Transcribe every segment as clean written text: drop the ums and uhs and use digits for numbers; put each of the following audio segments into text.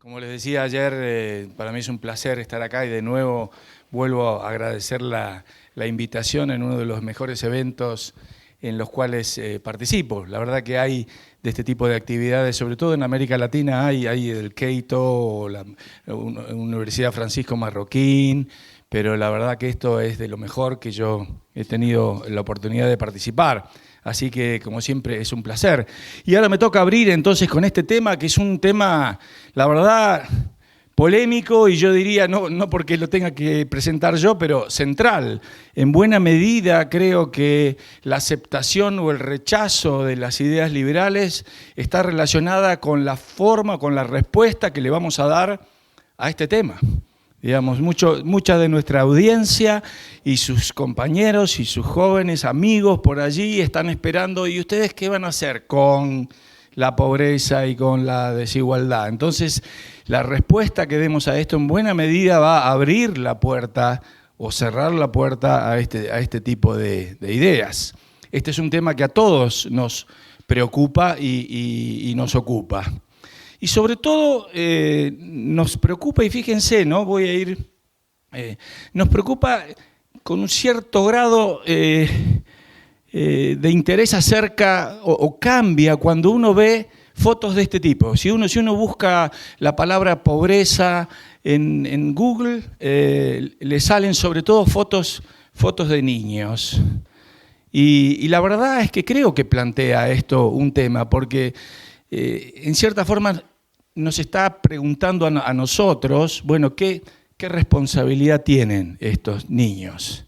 Como les decía ayer, para mí es un placer estar acá y de nuevo vuelvo a agradecer la invitación en uno de los mejores eventos en los cuales participo. La verdad que hay de este tipo de actividades, sobre todo en América Latina, hay el Keito, la Universidad Francisco Marroquín, pero la verdad que esto es de lo mejor que yo he tenido la oportunidad de participar. Así que, como siempre, es un placer. Y ahora me toca abrir entonces con este tema, que es un tema, la verdad, polémico, y yo diría, no porque lo tenga que presentar yo, pero central. En buena medida creo que la aceptación o el rechazo de las ideas liberales está relacionada con la forma, con la respuesta que le vamos a dar a este tema. Digamos, mucha de nuestra audiencia y sus compañeros y sus jóvenes amigos por allí están esperando, ¿y ustedes qué van a hacer con la pobreza y con la desigualdad? Entonces, la respuesta que demos a esto en buena medida va a abrir la puerta o cerrar la puerta a este tipo de ideas. Este es un tema que a todos nos preocupa y nos ocupa. Y sobre todo nos preocupa, y fíjense, ¿no? Nos preocupa con un cierto grado de interés acerca, o cambia cuando uno ve fotos de este tipo. Si uno busca la palabra pobreza en Google, le salen sobre todo fotos de niños. Y la verdad es que creo que plantea esto un tema, porque en cierta forma nos está preguntando a nosotros, bueno, ¿qué responsabilidad tienen estos niños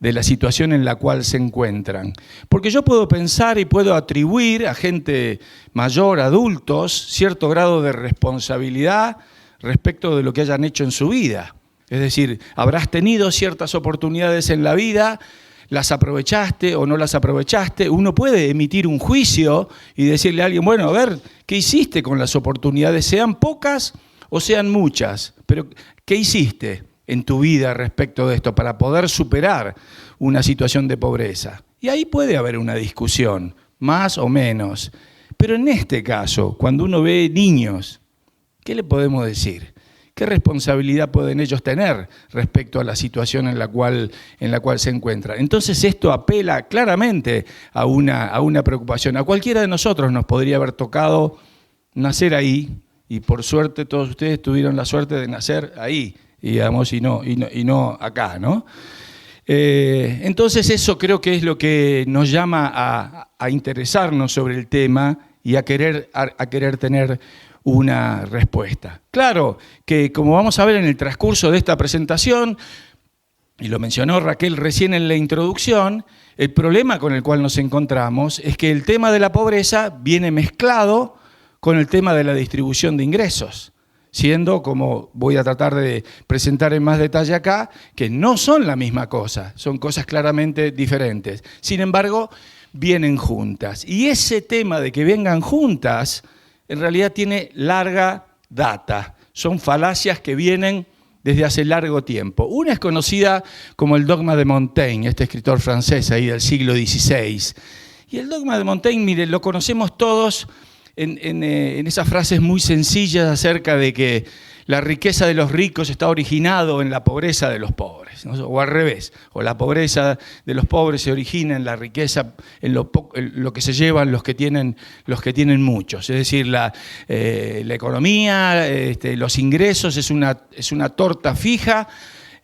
de la situación en la cual se encuentran? Porque yo puedo pensar y puedo atribuir a gente mayor, adultos, cierto grado de responsabilidad respecto de lo que hayan hecho en su vida. Es decir, habrás tenido ciertas oportunidades en la vida, las aprovechaste o no las aprovechaste. Uno puede emitir un juicio y decirle a alguien, bueno, a ver, ¿qué hiciste con las oportunidades? Sean pocas o sean muchas, pero ¿qué hiciste en tu vida respecto de esto para poder superar una situación de pobreza? Y ahí puede haber una discusión, más o menos. Pero en este caso, cuando uno ve niños, ¿qué le podemos decir? ¿Qué responsabilidad pueden ellos tener respecto a la situación en la cual se encuentran? Entonces esto apela claramente a una preocupación. A cualquiera de nosotros nos podría haber tocado nacer ahí, y por suerte todos ustedes tuvieron la suerte de nacer ahí, digamos, y no acá, ¿no? Entonces eso creo que es lo que nos llama a interesarnos sobre el tema y a querer tener una respuesta. Claro que, como vamos a ver en el transcurso de esta presentación, y lo mencionó Raquel recién en la introducción, el problema con el cual nos encontramos es que el tema de la pobreza viene mezclado con el tema de la distribución de ingresos, siendo, como voy a tratar de presentar en más detalle acá, que no son la misma cosa, son cosas claramente diferentes. Sin embargo, vienen juntas. Y ese tema de que vengan juntas en realidad tiene larga data. Son falacias que vienen desde hace largo tiempo. Una es conocida como el dogma de Montaigne, este escritor francés ahí del siglo XVI. Y el dogma de Montaigne, mire, lo conocemos todos en esas frases muy sencillas acerca de que la riqueza de los ricos está originado en la pobreza de los pobres, ¿no? O al revés, o la pobreza de los pobres se origina en la riqueza, en lo que se llevan los que tienen muchos. Es decir, la economía, los ingresos es una torta fija,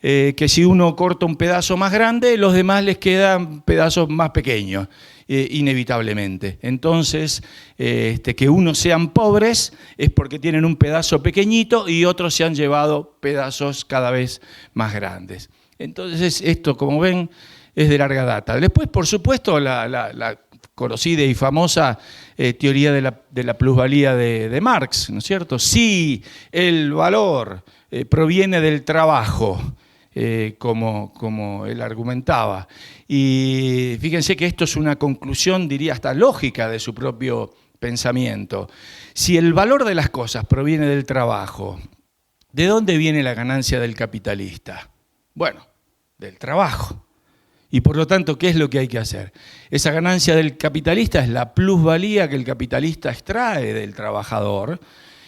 que si uno corta un pedazo más grande, los demás les quedan pedazos más pequeños, inevitablemente. Entonces, que unos sean pobres es porque tienen un pedazo pequeñito y otros se han llevado pedazos cada vez más grandes. Entonces, esto, como ven, es de larga data. Después, por supuesto, la conocida y famosa teoría de la plusvalía de Marx, ¿no es cierto? Si el valor proviene del trabajo, como él argumentaba. Y fíjense que esto es una conclusión, diría hasta lógica, de su propio pensamiento. Si el valor de las cosas proviene del trabajo, ¿de dónde viene la ganancia del capitalista? Bueno, del trabajo. Y por lo tanto, ¿qué es lo que hay que hacer? Esa ganancia del capitalista es la plusvalía que el capitalista extrae del trabajador,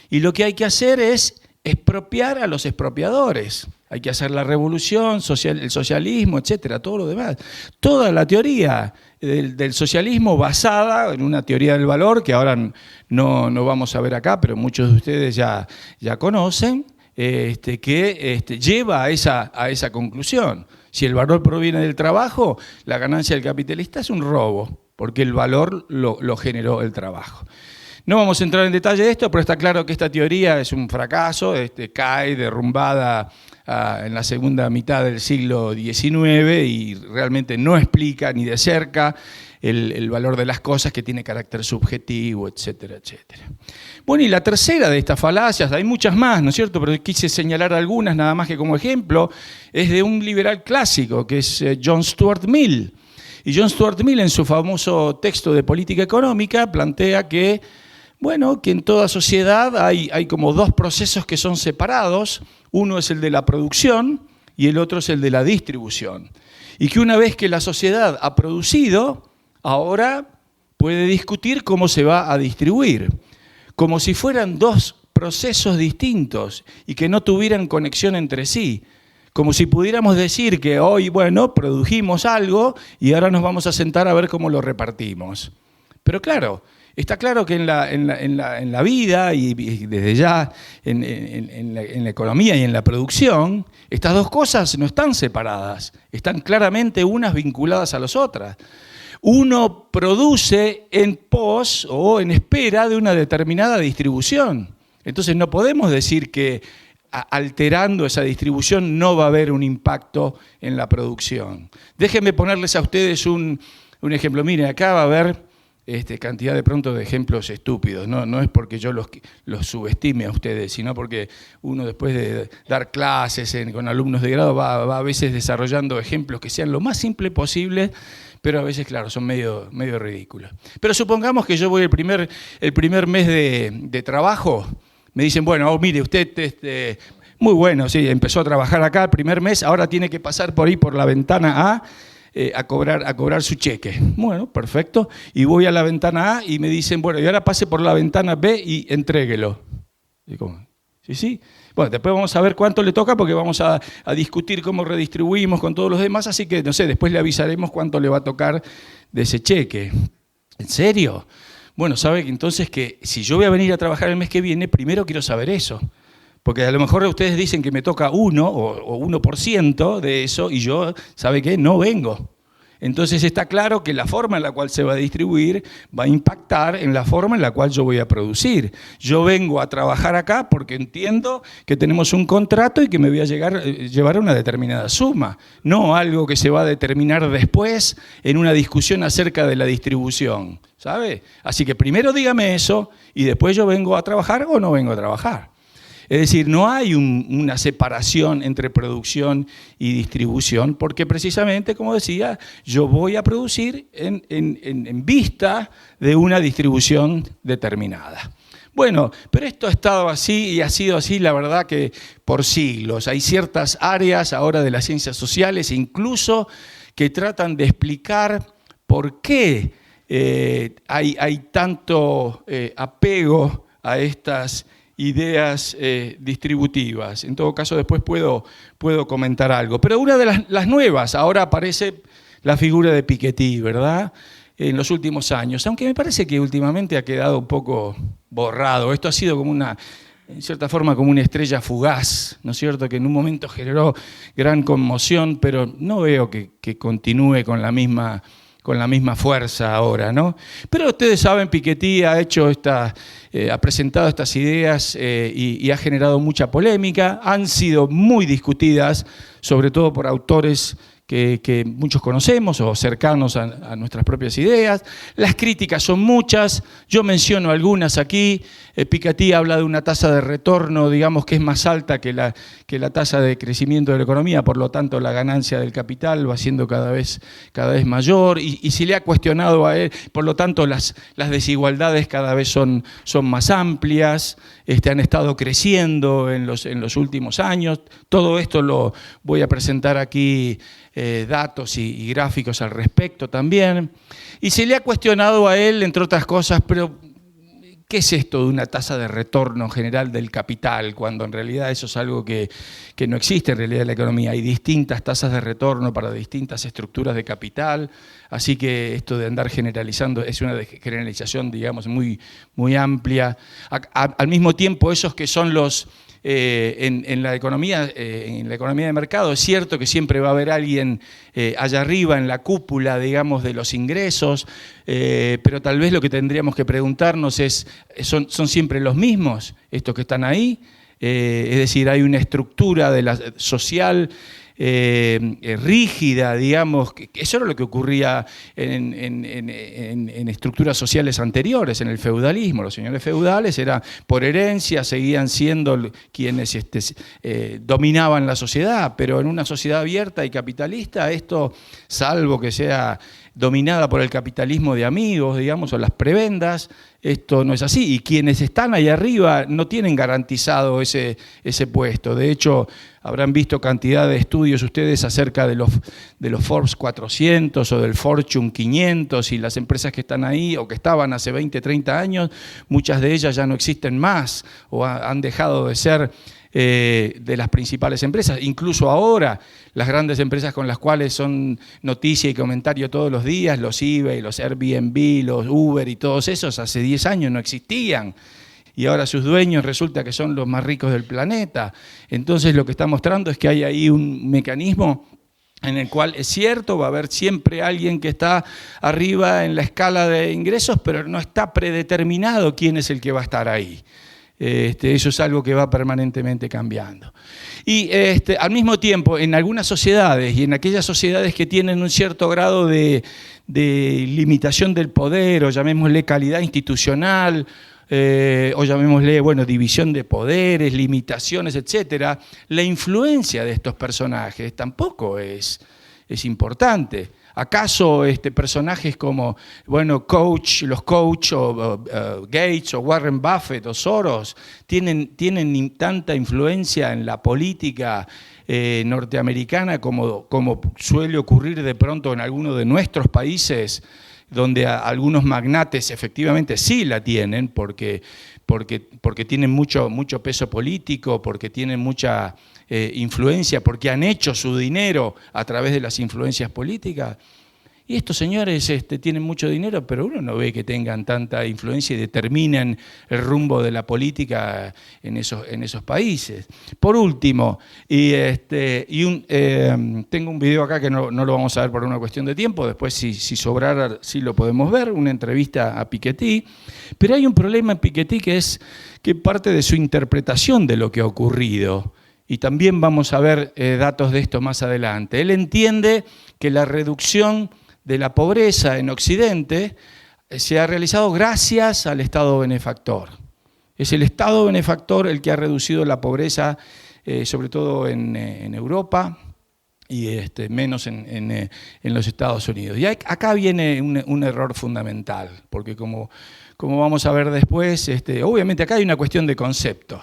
y lo que hay que hacer es expropiar a los expropiadores. Hay que hacer la revolución, el socialismo, etcétera, todo lo demás. Toda la teoría del socialismo basada en una teoría del valor que ahora no vamos a ver acá, pero muchos de ustedes ya conocen, que lleva a esa conclusión. Si el valor proviene del trabajo, la ganancia del capitalista es un robo, porque el valor lo generó el trabajo. No vamos a entrar en detalle de esto, pero está claro que esta teoría es un fracaso, cae derrumbada en la segunda mitad del siglo XIX y realmente no explica ni de cerca el valor de las cosas, que tiene carácter subjetivo, etcétera, etcétera. Bueno, y la tercera de estas falacias, hay muchas más, ¿no es cierto?, pero quise señalar algunas nada más que como ejemplo, es de un liberal clásico, que es John Stuart Mill. Y John Stuart Mill, en su famoso texto de política económica, plantea que, bueno, que en toda sociedad hay como dos procesos que son separados. Uno es el de la producción y el otro es el de la distribución. Y que una vez que la sociedad ha producido, ahora puede discutir cómo se va a distribuir. Como si fueran dos procesos distintos y que no tuvieran conexión entre sí. Como si pudiéramos decir que hoy, bueno, produjimos algo y ahora nos vamos a sentar a ver cómo lo repartimos. Pero claro, está claro que en la vida y desde ya en la economía y en la producción, estas dos cosas no están separadas, están claramente unas vinculadas a las otras. Uno produce en pos o en espera de una determinada distribución. Entonces no podemos decir que alterando esa distribución no va a haber un impacto en la producción. Déjenme ponerles a ustedes un ejemplo. Miren, acá va a haber cantidad de pronto de ejemplos estúpidos. No es porque yo los subestime a ustedes, sino porque uno después de dar clases con alumnos de grado va a veces desarrollando ejemplos que sean lo más simple posible, pero a veces, claro, son medio ridículos. Pero supongamos que yo voy el primer mes de trabajo, me dicen, bueno, mire, usted, muy bueno, sí, empezó a trabajar acá el primer mes, ahora tiene que pasar por ahí por la ventana A cobrar su cheque. Bueno, perfecto. Y voy a la ventana A y me dicen, bueno, y ahora pase por la ventana B y entréguelo. Y como, sí. Bueno, después vamos a ver cuánto le toca porque vamos a discutir cómo redistribuimos con todos los demás, así que, no sé, después le avisaremos cuánto le va a tocar de ese cheque. ¿En serio? Bueno, sabe que entonces que si yo voy a venir a trabajar el mes que viene, primero quiero saber eso. Porque a lo mejor ustedes dicen que me toca 1 o 1% de eso y yo, ¿sabe qué? No vengo. Entonces está claro que la forma en la cual se va a distribuir va a impactar en la forma en la cual yo voy a producir. Yo vengo a trabajar acá porque entiendo que tenemos un contrato y que me voy a llevar a una determinada suma, no algo que se va a determinar después en una discusión acerca de la distribución, ¿sabe? Así que primero dígame eso y después yo vengo a trabajar o no vengo a trabajar. Es decir, no hay una separación entre producción y distribución, porque precisamente, como decía, yo voy a producir en vista de una distribución determinada. Bueno, pero esto ha estado así y ha sido así, la verdad que por siglos. Hay ciertas áreas ahora de las ciencias sociales, incluso, que tratan de explicar por qué hay tanto apego a estas ideas distributivas. En todo caso, después puedo comentar algo. Pero una de las nuevas, ahora aparece la figura de Piketty, ¿verdad?, en los últimos años, aunque me parece que últimamente ha quedado un poco borrado. Esto ha sido como en cierta forma, como una estrella fugaz, ¿no es cierto?, que en un momento generó gran conmoción, pero no veo que continúe con la misma fuerza ahora, ¿no? Pero ustedes saben, Piketty ha presentado estas ideas y ha generado mucha polémica, han sido muy discutidas, sobre todo por autores que muchos conocemos o cercanos a nuestras propias ideas. Las críticas son muchas, yo menciono algunas aquí. Piketty habla de una tasa de retorno, digamos, que es más alta que la tasa de crecimiento de la economía, por lo tanto la ganancia del capital va siendo cada vez mayor y se le ha cuestionado a él, por lo tanto las desigualdades cada vez son más amplias, han estado creciendo en los últimos años. Todo esto lo voy a presentar aquí, datos y gráficos al respecto también. Y se le ha cuestionado a él, entre otras cosas, pero ¿qué es esto de una tasa de retorno general del capital? Cuando en realidad eso es algo que no existe en realidad en la economía. Hay distintas tasas de retorno para distintas estructuras de capital, así que esto de andar generalizando es una generalización, digamos, muy, muy amplia. Al mismo tiempo, esos que son los... en la economía de mercado es cierto que siempre va a haber alguien allá arriba en la cúpula, digamos, de los ingresos, pero tal vez lo que tendríamos que preguntarnos es, ¿son siempre los mismos estos que están ahí? Es decir, hay una estructura social rígida, digamos, que eso era lo que ocurría en estructuras sociales anteriores, en el feudalismo. Los señores feudales eran por herencia, seguían siendo quienes dominaban la sociedad, pero en una sociedad abierta y capitalista, esto, salvo que sea dominada por el capitalismo de amigos, digamos, o las prebendas, esto no es así. Y quienes están ahí arriba no tienen garantizado ese puesto. De hecho, habrán visto cantidad de estudios ustedes acerca de los Forbes 400 o del Fortune 500 y las empresas que están ahí o que estaban hace 20, 30 años, muchas de ellas ya no existen más o han dejado de ser de las principales empresas. Incluso ahora, las grandes empresas con las cuales son noticia y comentario todos los días, los eBay, los Airbnb, los Uber y todos esos, hace 10 años no existían. Y ahora sus dueños resulta que son los más ricos del planeta. Entonces lo que está mostrando es que hay ahí un mecanismo en el cual es cierto, va a haber siempre alguien que está arriba en la escala de ingresos, pero no está predeterminado quién es el que va a estar ahí. Eso es algo que va permanentemente cambiando. Y al mismo tiempo, en algunas sociedades y en aquellas sociedades que tienen un cierto grado de limitación del poder, o llamémosle calidad institucional, o llamémosle, bueno, división de poderes, limitaciones, etcétera, la influencia de estos personajes tampoco es importante. ¿Acaso personajes como, bueno, los Koch o Gates o Warren Buffett o Soros tienen tanta influencia en la política norteamericana como suele ocurrir de pronto en algunos de nuestros países, donde algunos magnates efectivamente sí la tienen porque tienen mucho peso político, porque tienen mucha influencia, porque han hecho su dinero a través de las influencias políticas? Y estos señores tienen mucho dinero, pero uno no ve que tengan tanta influencia y determinen el rumbo de la política en esos países. Por último, tengo un video acá que no lo vamos a ver por una cuestión de tiempo, después si sobrara sí lo podemos ver, una entrevista a Piketty, pero hay un problema en Piketty que es que parte de su interpretación de lo que ha ocurrido, y también vamos a ver datos de esto más adelante. Él entiende que la reducción de la pobreza en Occidente se ha realizado gracias al Estado benefactor. Es el Estado benefactor el que ha reducido la pobreza, sobre todo en Europa y menos en los Estados Unidos. Y acá viene un error fundamental, porque como vamos a ver después, obviamente acá hay una cuestión de concepto.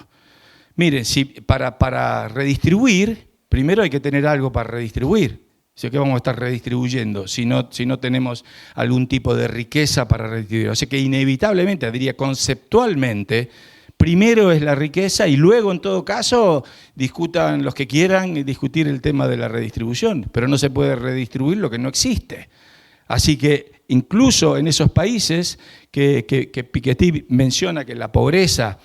Miren, si para redistribuir, primero hay que tener algo para redistribuir. ¿Qué vamos a estar redistribuyendo si no tenemos algún tipo de riqueza para redistribuir? O sea que inevitablemente, diría conceptualmente, primero es la riqueza y luego en todo caso discutan los que quieran discutir el tema de la redistribución, pero no se puede redistribuir lo que no existe. Así que incluso en esos países que Piketty menciona que la pobreza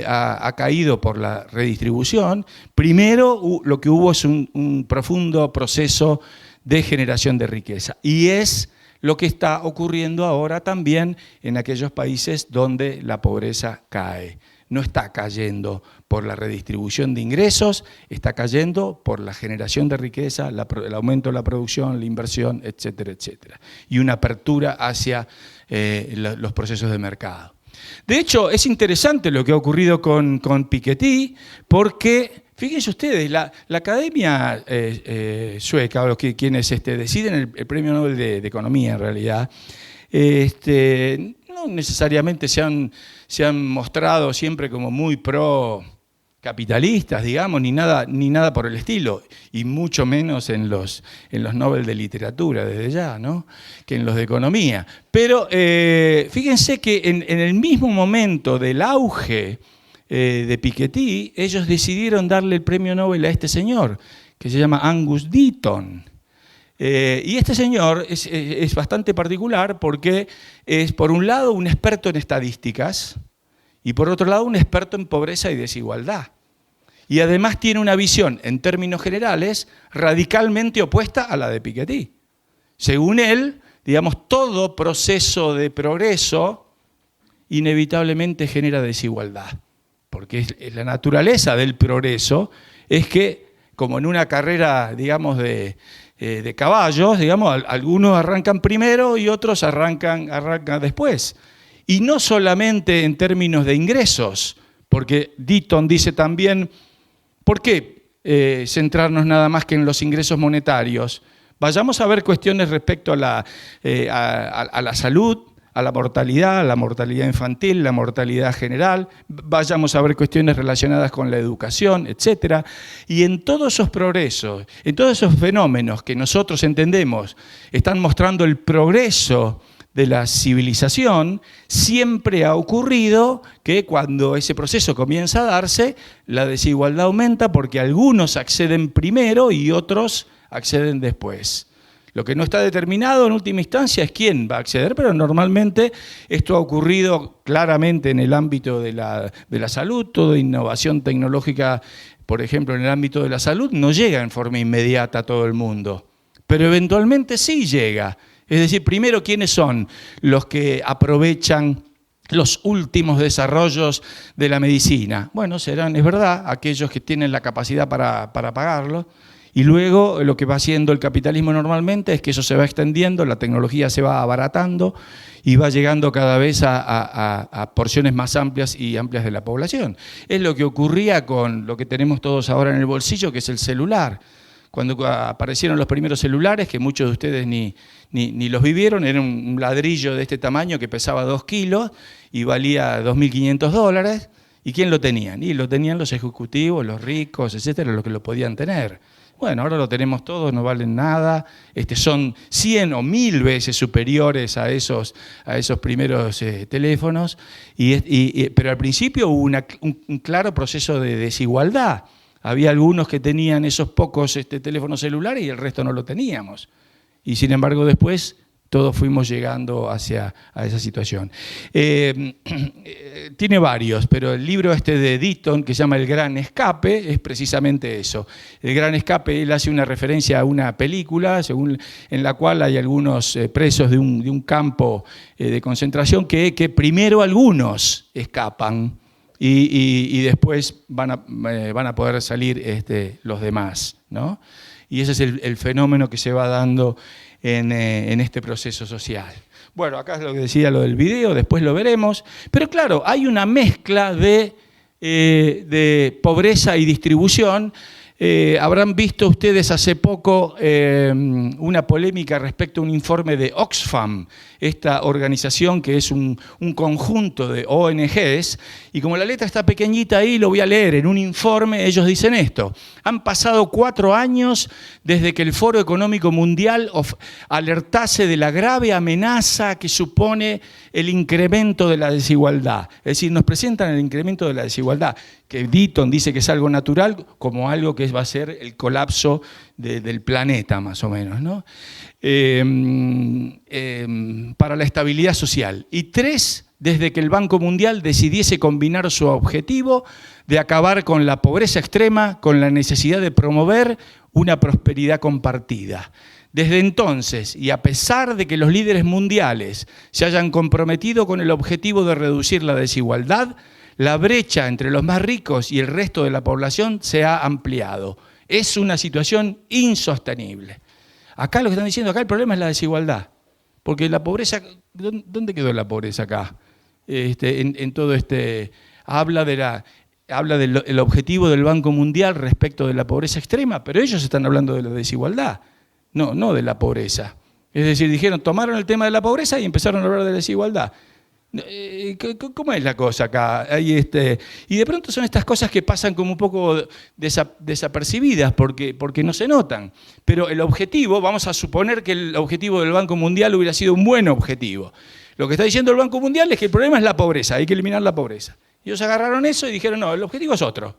ha caído por la redistribución, primero lo que hubo es un profundo proceso de generación de riqueza. Y es lo que está ocurriendo ahora también en aquellos países donde la pobreza cae. No está cayendo por la redistribución de ingresos, está cayendo por la generación de riqueza, el aumento de la producción, la inversión, etcétera, etcétera. Y una apertura hacia los procesos de mercado. De hecho, es interesante lo que ha ocurrido con Piketty, porque, fíjense ustedes, la Academia Sueca, o quienes deciden el Premio Nobel de Economía en realidad, no necesariamente se han mostrado siempre como muy pro capitalistas, digamos, ni nada por el estilo, y mucho menos en los Nobel de literatura, desde ya, ¿no? Que en los de economía. Pero fíjense que en el mismo momento del auge de Piketty, ellos decidieron darle el premio Nobel a este señor, que se llama Angus Deaton. Y este señor es bastante particular porque es, por un lado, un experto en estadísticas y, por otro lado, un experto en pobreza y desigualdad. Y además tiene una visión, en términos generales, radicalmente opuesta a la de Piketty. Según él, digamos, todo proceso de progreso inevitablemente genera desigualdad, porque es la naturaleza del progreso, es que, como en una carrera, digamos, de caballos, digamos, algunos arrancan primero y otros arrancan después. Y no solamente en términos de ingresos, porque Deaton dice también, ¿por qué centrarnos nada más que en los ingresos monetarios? Vayamos a ver cuestiones respecto a la salud, a la mortalidad infantil, la mortalidad general, vayamos a ver cuestiones relacionadas con la educación, etc. Y en todos esos progresos, en todos esos fenómenos que nosotros entendemos están mostrando el progreso de la civilización, siempre ha ocurrido que cuando ese proceso comienza a darse, la desigualdad aumenta porque algunos acceden primero y otros acceden después. Lo que no está determinado en última instancia es quién va a acceder, pero normalmente esto ha ocurrido claramente en el ámbito de la salud. Toda innovación tecnológica, por ejemplo, en el ámbito de la salud, no llega en forma inmediata a todo el mundo, pero eventualmente sí llega. Es decir, primero, ¿quiénes son los que aprovechan los últimos desarrollos de la medicina? Bueno, serán, es verdad, aquellos que tienen la capacidad para pagarlo. Y luego lo que va haciendo el capitalismo normalmente es que eso se va extendiendo, la tecnología se va abaratando y va llegando cada vez a porciones más amplias y amplias de la población. Es lo que ocurría con lo que tenemos todos ahora en el bolsillo, que es el celular. Cuando aparecieron los primeros celulares, que muchos de ustedes ni los vivieron, era un ladrillo de este tamaño que pesaba 2 kilos y valía $2.500. ¿Y quién lo tenían? Y lo tenían los ejecutivos, los ricos, etcétera, los que lo podían tener. Bueno, ahora lo tenemos todos, no valen nada, son 100 o 1000 veces superiores a esos primeros teléfonos, pero al principio hubo un claro proceso de desigualdad. Había algunos que tenían esos pocos teléfonos celulares y el resto no lo teníamos. Y sin embargo después todos fuimos llegando a esa situación. Tiene varios, pero el libro de Deaton, que se llama El Gran Escape, es precisamente eso. El Gran Escape, él hace una referencia a una película en la cual hay algunos presos de un campo de concentración que primero algunos escapan y después van a poder salir los demás, ¿no? Y ese es el fenómeno que se va dando en este proceso social. Bueno, acá es lo que decía lo del video, después lo veremos, pero claro, hay una mezcla de pobreza y distribución. Habrán visto ustedes hace poco una polémica respecto a un informe de Oxfam, esta organización que es un conjunto de ONGs, y como la letra está pequeñita ahí, lo voy a leer. En un informe ellos dicen esto: han pasado 4 años desde que el Foro Económico Mundial alertase de la grave amenaza que supone el incremento de la desigualdad. Es decir, nos presentan el incremento de la desigualdad, que Deaton dice que es algo natural, como algo que va a ser el colapso del planeta, más o menos, ¿no? Para la estabilidad social. Y 3, desde que el Banco Mundial decidiese combinar su objetivo de acabar con la pobreza extrema con la necesidad de promover una prosperidad compartida. Desde entonces, y a pesar de que los líderes mundiales se hayan comprometido con el objetivo de reducir la desigualdad, la brecha entre los más ricos y el resto de la población se ha ampliado. Es una situación insostenible. Acá lo que están diciendo, acá el problema es la desigualdad. Porque la pobreza, ¿dónde quedó la pobreza acá? En todo habla del objetivo del Banco Mundial respecto de la pobreza extrema, pero ellos están hablando de la desigualdad, no de la pobreza. Es decir, tomaron el tema de la pobreza y empezaron a hablar de la desigualdad. ¿Cómo es la cosa acá? Y de pronto son estas cosas que pasan como un poco desapercibidas porque no se notan. Pero el objetivo, vamos a suponer que el objetivo del Banco Mundial hubiera sido un buen objetivo. Lo que está diciendo el Banco Mundial es que el problema es la pobreza, hay que eliminar la pobreza. Ellos agarraron eso y dijeron, no, el objetivo es otro.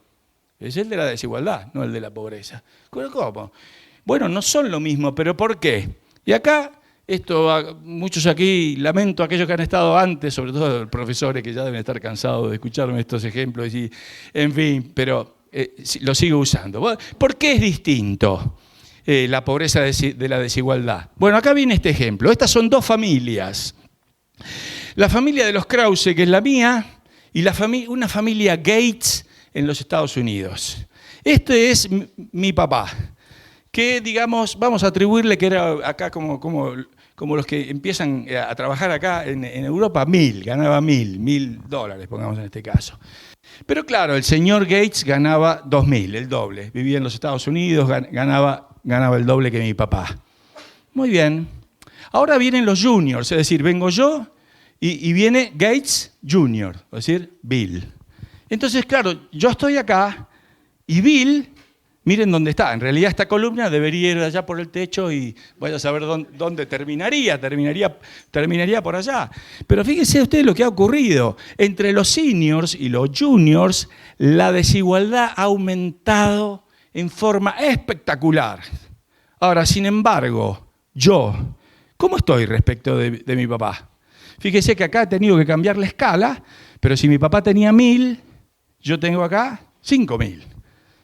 Es el de la desigualdad, no el de la pobreza. ¿Cómo? Bueno, no son lo mismo, pero ¿por qué? Y acá... muchos aquí, lamento a aquellos que han estado antes, sobre todo los profesores que ya deben estar cansados de escucharme estos ejemplos, y, en fin, pero lo sigo usando. ¿Por qué es distinto la pobreza de la desigualdad? Bueno, acá viene este ejemplo. Estas son dos familias. La familia de los Krause, que es la mía, y una familia Gates en los Estados Unidos. Este es mi papá, que, digamos, vamos a atribuirle que era acá como los que empiezan a trabajar acá en Europa, ganaba $1.000, pongamos en este caso. Pero claro, el señor Gates ganaba 2.000, el doble. Vivía en los Estados Unidos, ganaba el doble que mi papá. Muy bien. Ahora vienen los juniors, es decir, vengo yo y viene Gates Jr., es decir, Bill. Entonces, claro, yo estoy acá y Bill... Miren dónde está. En realidad esta columna debería ir allá por el techo y vaya a saber dónde terminaría. Terminaría por allá. Pero fíjense ustedes lo que ha ocurrido. Entre los seniors y los juniors, la desigualdad ha aumentado en forma espectacular. Ahora, sin embargo, yo, ¿cómo estoy respecto de mi papá? Fíjense que acá he tenido que cambiar la escala, pero si mi papá tenía 1.000, yo tengo acá 5.000.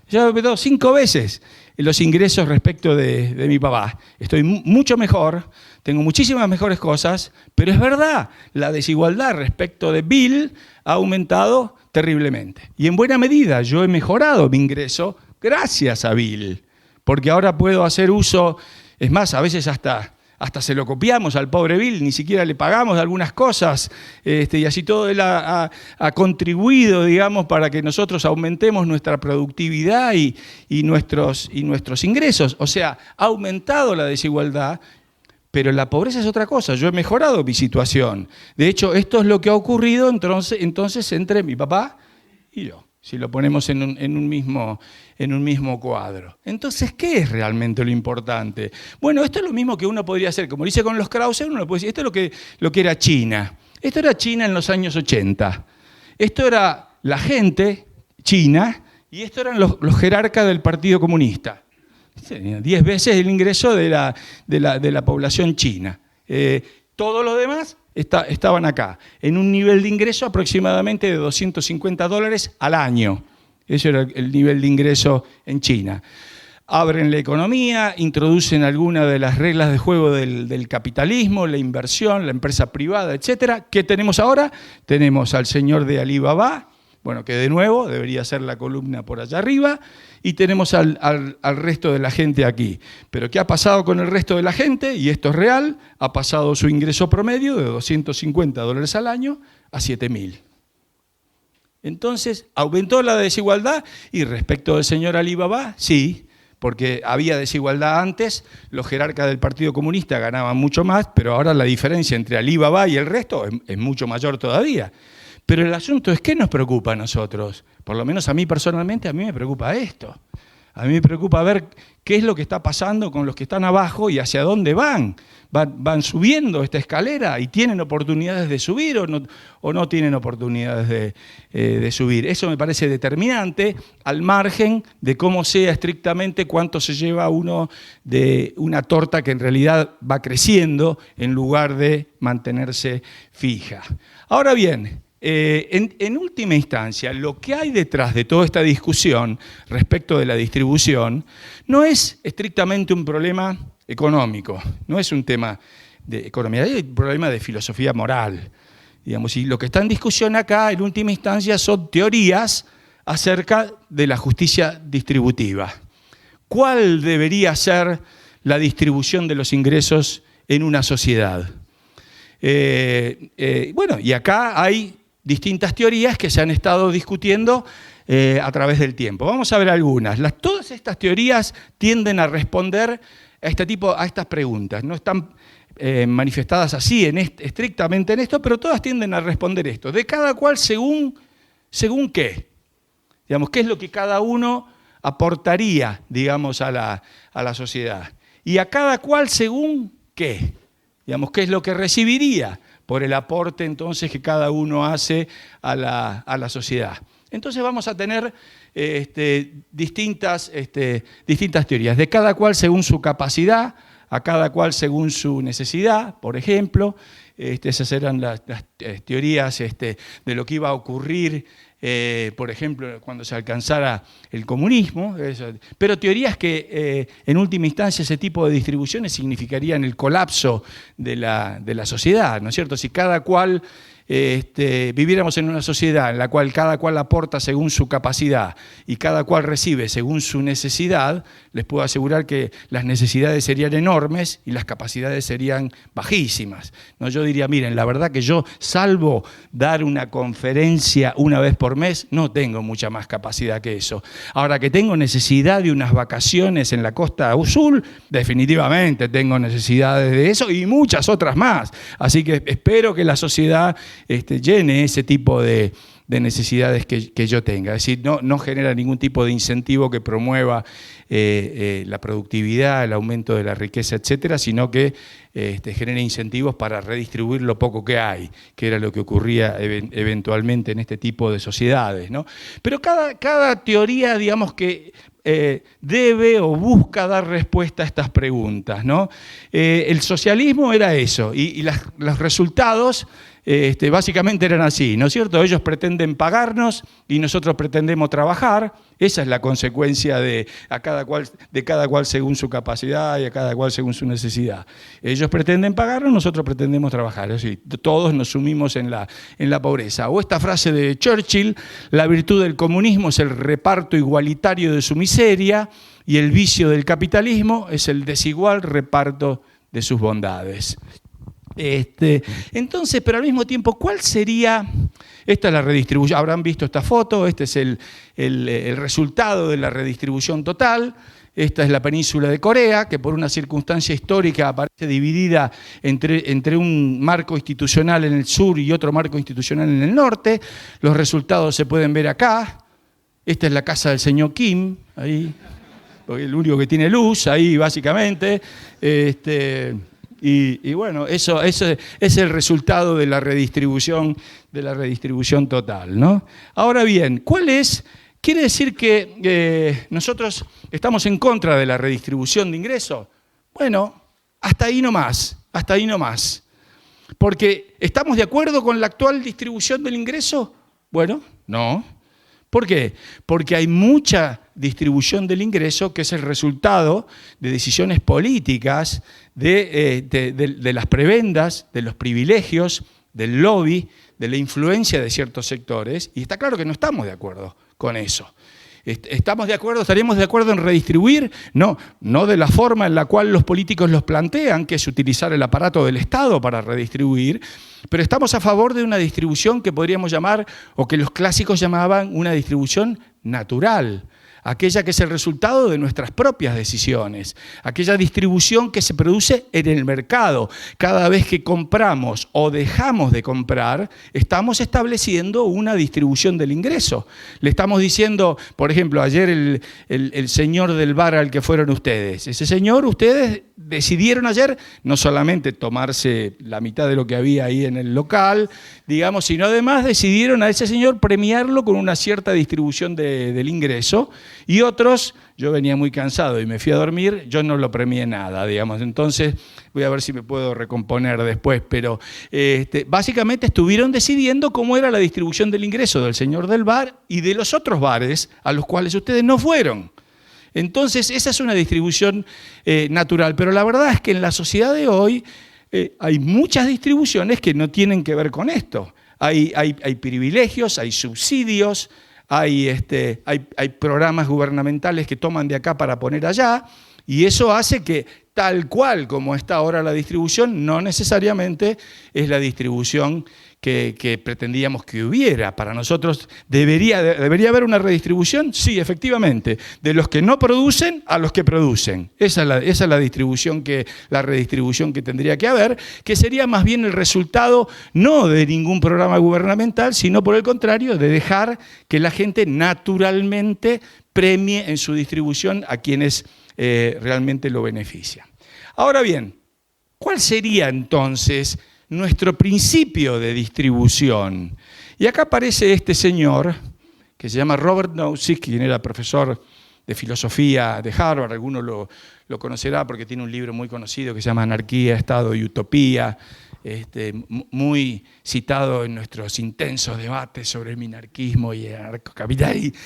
Ya he dado 5 veces los ingresos respecto de mi papá. Estoy mucho mejor, tengo muchísimas mejores cosas, pero es verdad, la desigualdad respecto de Bill ha aumentado terriblemente. Y en buena medida yo he mejorado mi ingreso gracias a Bill, porque ahora puedo hacer uso, es más, a veces hasta se lo copiamos al pobre Bill, ni siquiera le pagamos algunas cosas, y así todo él ha contribuido, digamos, para que nosotros aumentemos nuestra productividad y nuestros ingresos. O sea, ha aumentado la desigualdad, pero la pobreza es otra cosa. Yo he mejorado mi situación. De hecho, esto es lo que ha ocurrido entonces entre mi papá y yo, si lo ponemos en un mismo cuadro. Entonces, ¿qué es realmente lo importante? Bueno, esto es lo mismo que uno podría hacer. Como dice con los Krause, uno puede decir, esto es lo que era China. Esto era China en los años 80. Esto era la gente china y esto eran los jerarcas del Partido Comunista. 10 veces el ingreso de la población china. Todos los demás estaban acá, en un nivel de ingreso aproximadamente de $250 al año. Ese era el nivel de ingreso en China. Abren la economía, introducen algunas de las reglas de juego del capitalismo, la inversión, la empresa privada, etc. ¿Qué tenemos ahora? Tenemos al señor de Alibaba, bueno, que de nuevo debería ser la columna por allá arriba, y tenemos al resto de la gente aquí. Pero ¿qué ha pasado con el resto de la gente? Y esto es real, ha pasado su ingreso promedio de $250 al año a 7.000. Entonces, ¿aumentó la desigualdad? Y respecto del señor Alibaba, sí, porque había desigualdad antes, los jerarcas del Partido Comunista ganaban mucho más, pero ahora la diferencia entre Alibaba y el resto es mucho mayor todavía. Pero el asunto es, ¿qué nos preocupa a nosotros? Por lo menos a mí personalmente, a mí me preocupa esto. A mí me preocupa ver qué es lo que está pasando con los que están abajo y hacia dónde van. ¿Van subiendo esta escalera y tienen oportunidades de subir o no tienen oportunidades de subir? Eso me parece determinante, al margen de cómo sea estrictamente cuánto se lleva uno de una torta que en realidad va creciendo en lugar de mantenerse fija. Ahora bien, en última instancia, lo que hay detrás de toda esta discusión respecto de la distribución no es estrictamente un problema económico, no es un tema de economía, es un problema de filosofía moral. Digamos, y lo que está en discusión acá, en última instancia, son teorías acerca de la justicia distributiva. ¿Cuál debería ser la distribución de los ingresos en una sociedad? Bueno, y acá hay distintas teorías que se han estado discutiendo a través del tiempo. Vamos a ver algunas. Todas estas teorías tienden a responder a estas preguntas. No están manifestadas así, estrictamente en esto, pero todas tienden a responder esto. De cada cual según qué. Digamos, qué es lo que cada uno aportaría, digamos, a la sociedad. Y a cada cual según qué. Digamos, qué es lo que recibiría por el aporte entonces que cada uno hace a la sociedad. Entonces vamos a tener distintas teorías. De cada cual según su capacidad, a cada cual según su necesidad, por ejemplo. Esas eran las teorías de lo que iba a ocurrir, por ejemplo, cuando se alcanzara el comunismo. Pero teorías que en última instancia ese tipo de distribuciones significarían el colapso de la sociedad, ¿no es cierto? Si cada cual viviéramos en una sociedad en la cual cada cual aporta según su capacidad y cada cual recibe según su necesidad, les puedo asegurar que las necesidades serían enormes y las capacidades serían bajísimas, ¿no? Yo diría, miren, la verdad que yo, salvo dar una conferencia una vez por mes, no tengo mucha más capacidad que eso. Ahora que tengo necesidad de unas vacaciones en la Costa Azul, definitivamente tengo necesidades de eso y muchas otras más. Así que espero que la sociedad llene ese tipo de necesidades que yo tenga. Es decir, no genera ningún tipo de incentivo que promueva la productividad, el aumento de la riqueza, etcétera, sino que genera incentivos para redistribuir lo poco que hay, que era lo que ocurría eventualmente en este tipo de sociedades, ¿no? Pero cada teoría, digamos que debe o busca dar respuesta a estas preguntas, ¿no? El socialismo era eso, y los resultados básicamente eran así, ¿no es cierto? Ellos pretenden pagarnos y nosotros pretendemos trabajar. Esa es la consecuencia de cada cual según su capacidad y a cada cual según su necesidad. Ellos pretenden pagarnos, nosotros pretendemos trabajar. Es decir, todos nos sumimos en la pobreza. O esta frase de Churchill: la virtud del comunismo es el reparto igualitario de su miseria y el vicio del capitalismo es el desigual reparto de sus bondades. Entonces, pero al mismo tiempo, ¿cuál sería? Esta es la redistribución, habrán visto esta foto, este es el resultado de la redistribución total. Esta es la península de Corea, que por una circunstancia histórica aparece dividida entre un marco institucional en el sur y otro marco institucional en el norte. Los resultados se pueden ver acá. Esta es la casa del señor Kim, ahí, porque es el único que tiene luz, ahí básicamente. Y bueno, eso es el resultado de la redistribución total, ¿no? Ahora bien, ¿cuál es? ¿Quiere decir que nosotros estamos en contra de la redistribución de ingresos? Bueno, hasta ahí nomás. Porque ¿estamos de acuerdo con la actual distribución del ingreso? Bueno, no. ¿Por qué? Porque hay mucha distribución del ingreso que es el resultado de decisiones políticas, de las prebendas, de los privilegios, del lobby, de la influencia de ciertos sectores, y está claro que no estamos de acuerdo con eso. ¿Estamos de acuerdo? ¿Estaríamos de acuerdo en redistribuir? No de la forma en la cual los políticos los plantean, que es utilizar el aparato del Estado para redistribuir, pero estamos a favor de una distribución que podríamos llamar, o que los clásicos llamaban, una distribución natural. Aquella que es el resultado de nuestras propias decisiones, aquella distribución que se produce en el mercado. Cada vez que compramos o dejamos de comprar, estamos estableciendo una distribución del ingreso. Le estamos diciendo, por ejemplo, ayer el señor del bar al que fueron ustedes. Ese señor, ustedes decidieron ayer no solamente tomarse la mitad de lo que había ahí en el local, digamos, sino además decidieron a ese señor premiarlo con una cierta distribución del ingreso. Y otros, yo venía muy cansado y me fui a dormir, yo no lo premié nada, digamos. Entonces, voy a ver si me puedo recomponer después, pero básicamente estuvieron decidiendo cómo era la distribución del ingreso del señor del bar y de los otros bares a los cuales ustedes no fueron. Entonces, esa es una distribución natural, pero la verdad es que en la sociedad de hoy hay muchas distribuciones que no tienen que ver con esto. Hay privilegios, hay subsidios, hay programas gubernamentales que toman de acá para poner allá, y eso hace que tal cual como está ahora la distribución, no necesariamente es la distribución que pretendíamos que hubiera. Para nosotros, ¿debería haber una redistribución? Sí, efectivamente, de los que no producen a los que producen. Esa es la redistribución que tendría que haber, que sería más bien el resultado no de ningún programa gubernamental, sino por el contrario, de dejar que la gente naturalmente premie en su distribución a quienes realmente lo benefician. Ahora bien, ¿cuál sería entonces nuestro principio de distribución? Y acá aparece este señor, que se llama Robert Nozick, quien era profesor de filosofía de Harvard. Alguno lo conocerá porque tiene un libro muy conocido que se llama Anarquía, Estado y Utopía, muy citado en nuestros intensos debates sobre el minarquismo y el anarcocapitalismo.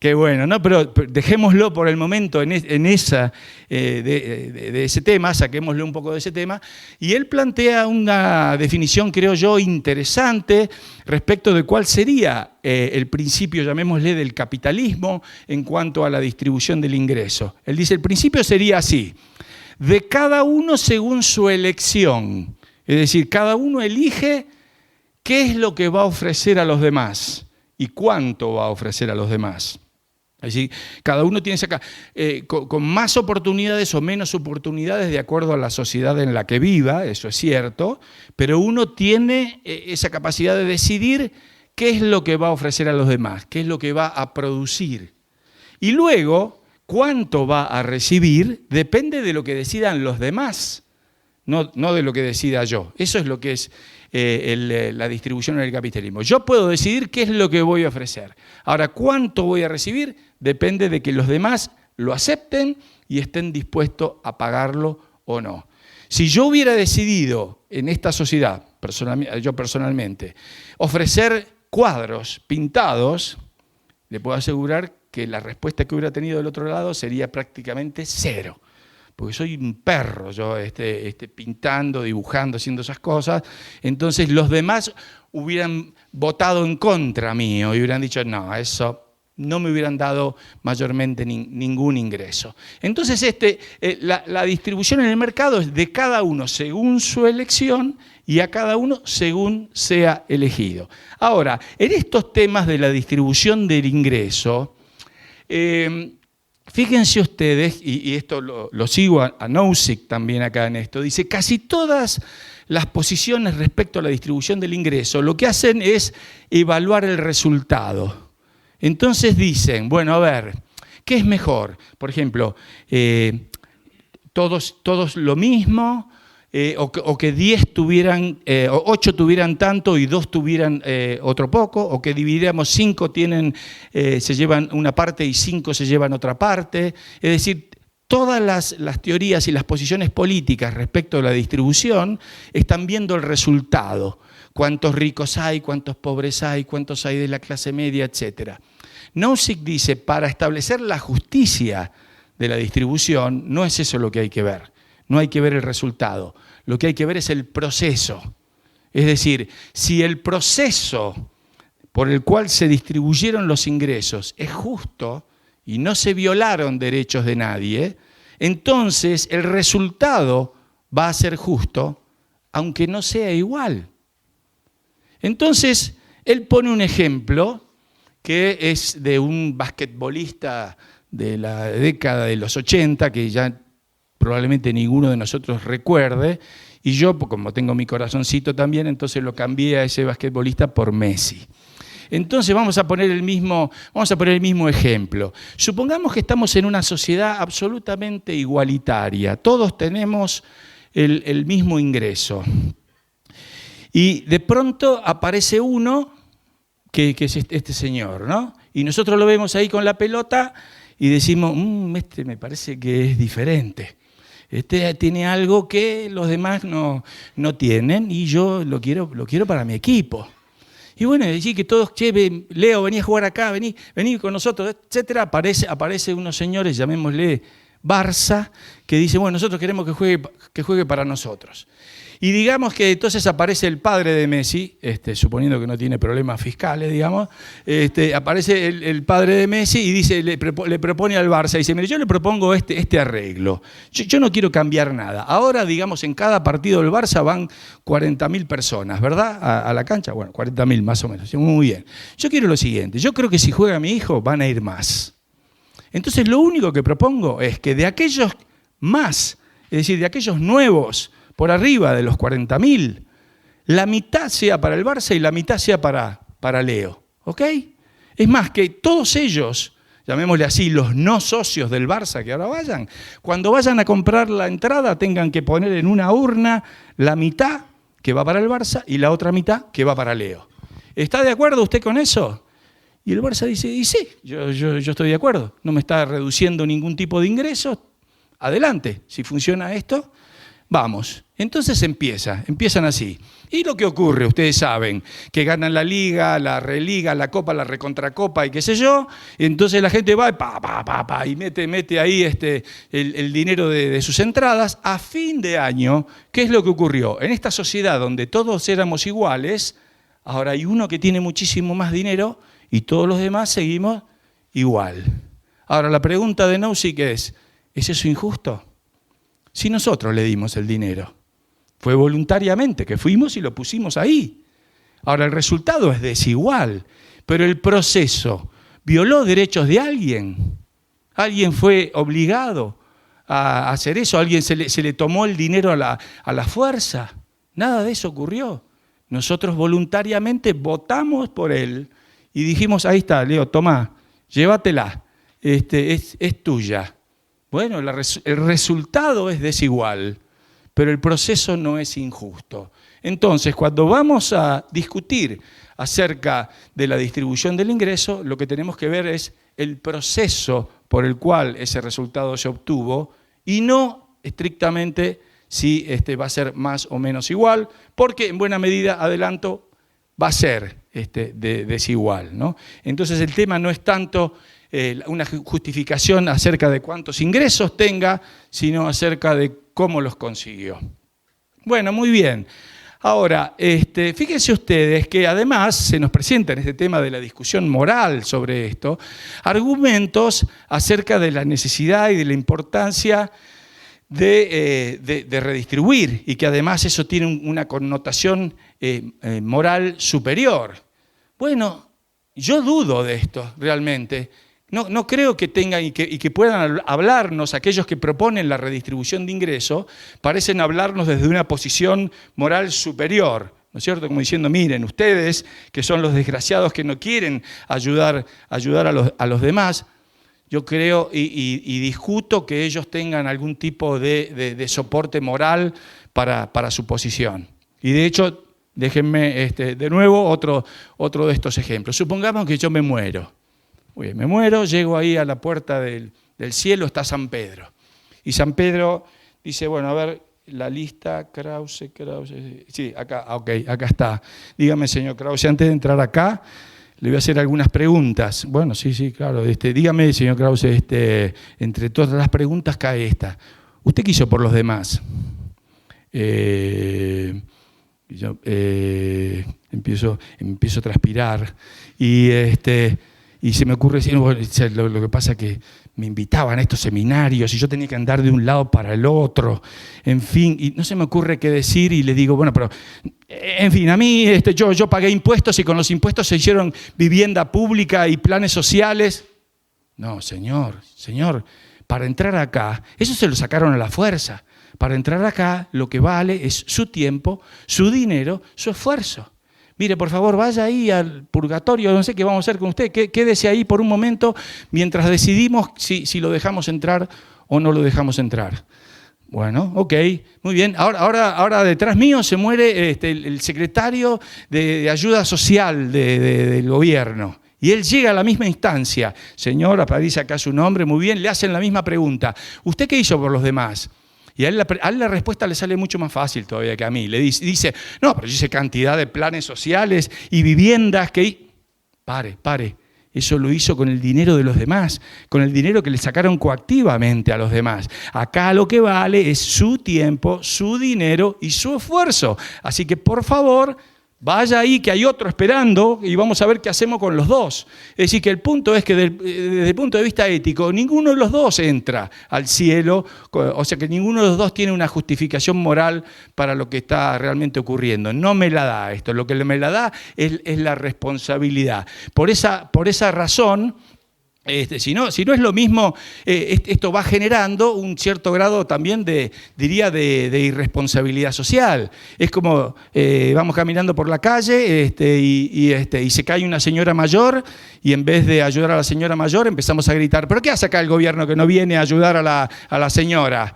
Qué bueno, ¿no? Pero dejémoslo por el momento de ese tema, saquémosle un poco de ese tema. Y él plantea una definición, creo yo, interesante respecto de cuál sería el principio, llamémosle, del capitalismo en cuanto a la distribución del ingreso. Él dice, el principio sería así: de cada uno según su elección. Es decir, cada uno elige qué es lo que va a ofrecer a los demás y cuánto va a ofrecer a los demás. Es decir, cada uno tiene con más oportunidades o menos oportunidades de acuerdo a la sociedad en la que viva, eso es cierto, pero uno tiene esa capacidad de decidir qué es lo que va a ofrecer a los demás, qué es lo que va a producir. Y luego, cuánto va a recibir depende de lo que decidan los demás. No de lo que decida yo. Eso es lo que es la distribución en el capitalismo. Yo puedo decidir qué es lo que voy a ofrecer. Ahora, cuánto voy a recibir depende de que los demás lo acepten y estén dispuestos a pagarlo o no. Si yo hubiera decidido en esta sociedad, yo personalmente, ofrecer cuadros pintados, le puedo asegurar que la respuesta que hubiera tenido del otro lado sería prácticamente cero. Porque soy un perro, yo pintando, dibujando, haciendo esas cosas. Entonces los demás hubieran votado en contra mío y hubieran dicho, no, eso no me hubieran dado mayormente ningún ingreso. Entonces la distribución en el mercado es de cada uno según su elección y a cada uno según sea elegido. Ahora, en estos temas de la distribución del ingreso, fíjense ustedes, y esto lo sigo a Nozick también acá en esto, dice, casi todas las posiciones respecto a la distribución del ingreso lo que hacen es evaluar el resultado. Entonces dicen, bueno, a ver, ¿qué es mejor? Por ejemplo, todos lo mismo, o que 10 tuvieran, o 8 tuvieran tanto y 2 tuvieran otro poco, o que dividiéramos 5 se llevan una parte y 5 se llevan otra parte. Es decir, todas las teorías y las posiciones políticas respecto a la distribución están viendo el resultado. Cuántos ricos hay, cuántos pobres hay, cuántos hay de la clase media, etc. Nozick dice, para establecer la justicia de la distribución, no es eso lo que hay que ver. No hay que ver el resultado, lo que hay que ver es el proceso. Es decir, si el proceso por el cual se distribuyeron los ingresos es justo y no se violaron derechos de nadie, entonces el resultado va a ser justo, aunque no sea igual. Entonces, él pone un ejemplo que es de un basquetbolista de la década de los 80, que ya probablemente ninguno de nosotros recuerde, y yo, como tengo mi corazoncito también, entonces lo cambié a ese basquetbolista por Messi. Entonces vamos a poner el mismo ejemplo. Supongamos que estamos en una sociedad absolutamente igualitaria, todos tenemos el mismo ingreso. Y de pronto aparece uno, que es este señor, ¿no? Y nosotros lo vemos ahí con la pelota y decimos, me parece que es diferente. Tiene algo que los demás no tienen y yo lo quiero para mi equipo. Y bueno, decir que todos, Leo, vení a jugar acá, vení con nosotros, etcétera. Aparecen unos señores, llamémosle Barça que dice, bueno, nosotros queremos que juegue para nosotros. Y digamos que entonces aparece el padre de Messi, suponiendo que no tiene problemas fiscales, digamos, aparece el padre de Messi y dice, le propone al Barça, dice, mire, yo le propongo este arreglo, yo no quiero cambiar nada. Ahora, digamos, en cada partido del Barça van 40.000 personas, ¿verdad? A la cancha, bueno, 40.000 más o menos, muy bien. Yo quiero lo siguiente, yo creo que si juega mi hijo van a ir más. Entonces lo único que propongo es que de aquellos más, es decir, de aquellos nuevos, por arriba de los 40.000, la mitad sea para el Barça y la mitad sea para Leo. ¿Ok? Es más, que todos ellos, llamémosle así, los no socios del Barça que ahora vayan, cuando vayan a comprar la entrada tengan que poner en una urna la mitad que va para el Barça y la otra mitad que va para Leo. ¿Está de acuerdo usted con eso? Y el Barça dice, y sí, yo estoy de acuerdo, no me está reduciendo ningún tipo de ingresos, adelante, si funciona esto, vamos. Entonces empiezan así. Y lo que ocurre, ustedes saben, que ganan la Liga, la Religa, la Copa, la Recontracopa y qué sé yo, y entonces la gente va y mete ahí el dinero de sus entradas. A fin de año, ¿qué es lo que ocurrió? En esta sociedad donde todos éramos iguales, ahora hay uno que tiene muchísimo más dinero y todos los demás seguimos igual. Ahora la pregunta de Nozick ¿es eso injusto? Si nosotros le dimos el dinero, fue voluntariamente que fuimos y lo pusimos ahí. Ahora el resultado es desigual, pero el proceso violó derechos de alguien. Alguien fue obligado a hacer eso, a alguien se le tomó el dinero a la fuerza. Nada de eso ocurrió. Nosotros voluntariamente votamos por él y dijimos, ahí está, Leo, tomá, llévatela, es tuya. Bueno, el resultado es desigual, pero el proceso no es injusto. Entonces, cuando vamos a discutir acerca de la distribución del ingreso, lo que tenemos que ver es el proceso por el cual ese resultado se obtuvo y no estrictamente si va a ser más o menos igual, porque en buena medida, adelanto, va a ser desigual, ¿no? Entonces el tema no es tanto una justificación acerca de cuántos ingresos tenga, sino acerca de cómo los consiguió. Bueno, muy bien. Ahora, fíjense ustedes que además se nos presenta en este tema de la discusión moral sobre esto, argumentos acerca de la necesidad y de la importancia de redistribuir y que además eso tiene una connotación moral superior. Bueno, yo dudo de esto realmente. No creo que tengan y que puedan hablarnos, aquellos que proponen la redistribución de ingresos, parecen hablarnos desde una posición moral superior, ¿no es cierto? Como diciendo, miren, ustedes que son los desgraciados que no quieren ayudar a los demás, yo creo y discuto que ellos tengan algún tipo de soporte moral para su posición. Y de hecho, déjenme de nuevo otro de estos ejemplos. Supongamos que yo me muero. Muy bien, me muero, llego ahí a la puerta del cielo, está San Pedro. Y San Pedro dice, bueno, a ver, la lista, Krause, sí, acá, ok, acá está. Dígame, señor Krause, antes de entrar acá, le voy a hacer algunas preguntas. Bueno, sí, claro. Dígame, señor Krause, entre todas las preguntas cae esta. ¿Usted qué hizo por los demás? Yo empiezo a transpirar y se me ocurre decir, bueno, lo que pasa es que me invitaban a estos seminarios y yo tenía que andar de un lado para el otro, en fin, y no se me ocurre qué decir y le digo, bueno, pero, en fin, a mí yo pagué impuestos y con los impuestos se hicieron vivienda pública y planes sociales. No, señor, para entrar acá, eso se lo sacaron a la fuerza. Para entrar acá lo que vale es su tiempo, su dinero, su esfuerzo. Mire, por favor, vaya ahí al purgatorio, no sé qué vamos a hacer con usted, quédese ahí por un momento mientras decidimos si lo dejamos entrar o no lo dejamos entrar. Bueno, ok, muy bien. Ahora detrás mío se muere el secretario de ayuda social del gobierno. Y él llega a la misma instancia. Señor, aparece acá su nombre, muy bien, le hacen la misma pregunta. ¿Usted qué hizo por los demás? Y a él la respuesta le sale mucho más fácil todavía que a mí. Le dice, no, pero yo hice cantidad de planes sociales y viviendas que... Pare. Eso lo hizo con el dinero de los demás, con el dinero que le sacaron coactivamente a los demás. Acá lo que vale es su tiempo, su dinero y su esfuerzo. Así que, por favor, vaya ahí que hay otro esperando y vamos a ver qué hacemos con los dos. Es decir, que el punto es que desde el punto de vista ético, ninguno de los dos entra al cielo, o sea que ninguno de los dos tiene una justificación moral para lo que está realmente ocurriendo. No me la da esto, lo que me la da es la responsabilidad. Por esa razón, si no es lo mismo, esto va generando un cierto grado también de irresponsabilidad social. Es como vamos caminando por la calle y se cae una señora mayor y en vez de ayudar a la señora mayor empezamos a gritar, ¿pero qué hace acá el gobierno que no viene a ayudar a la señora?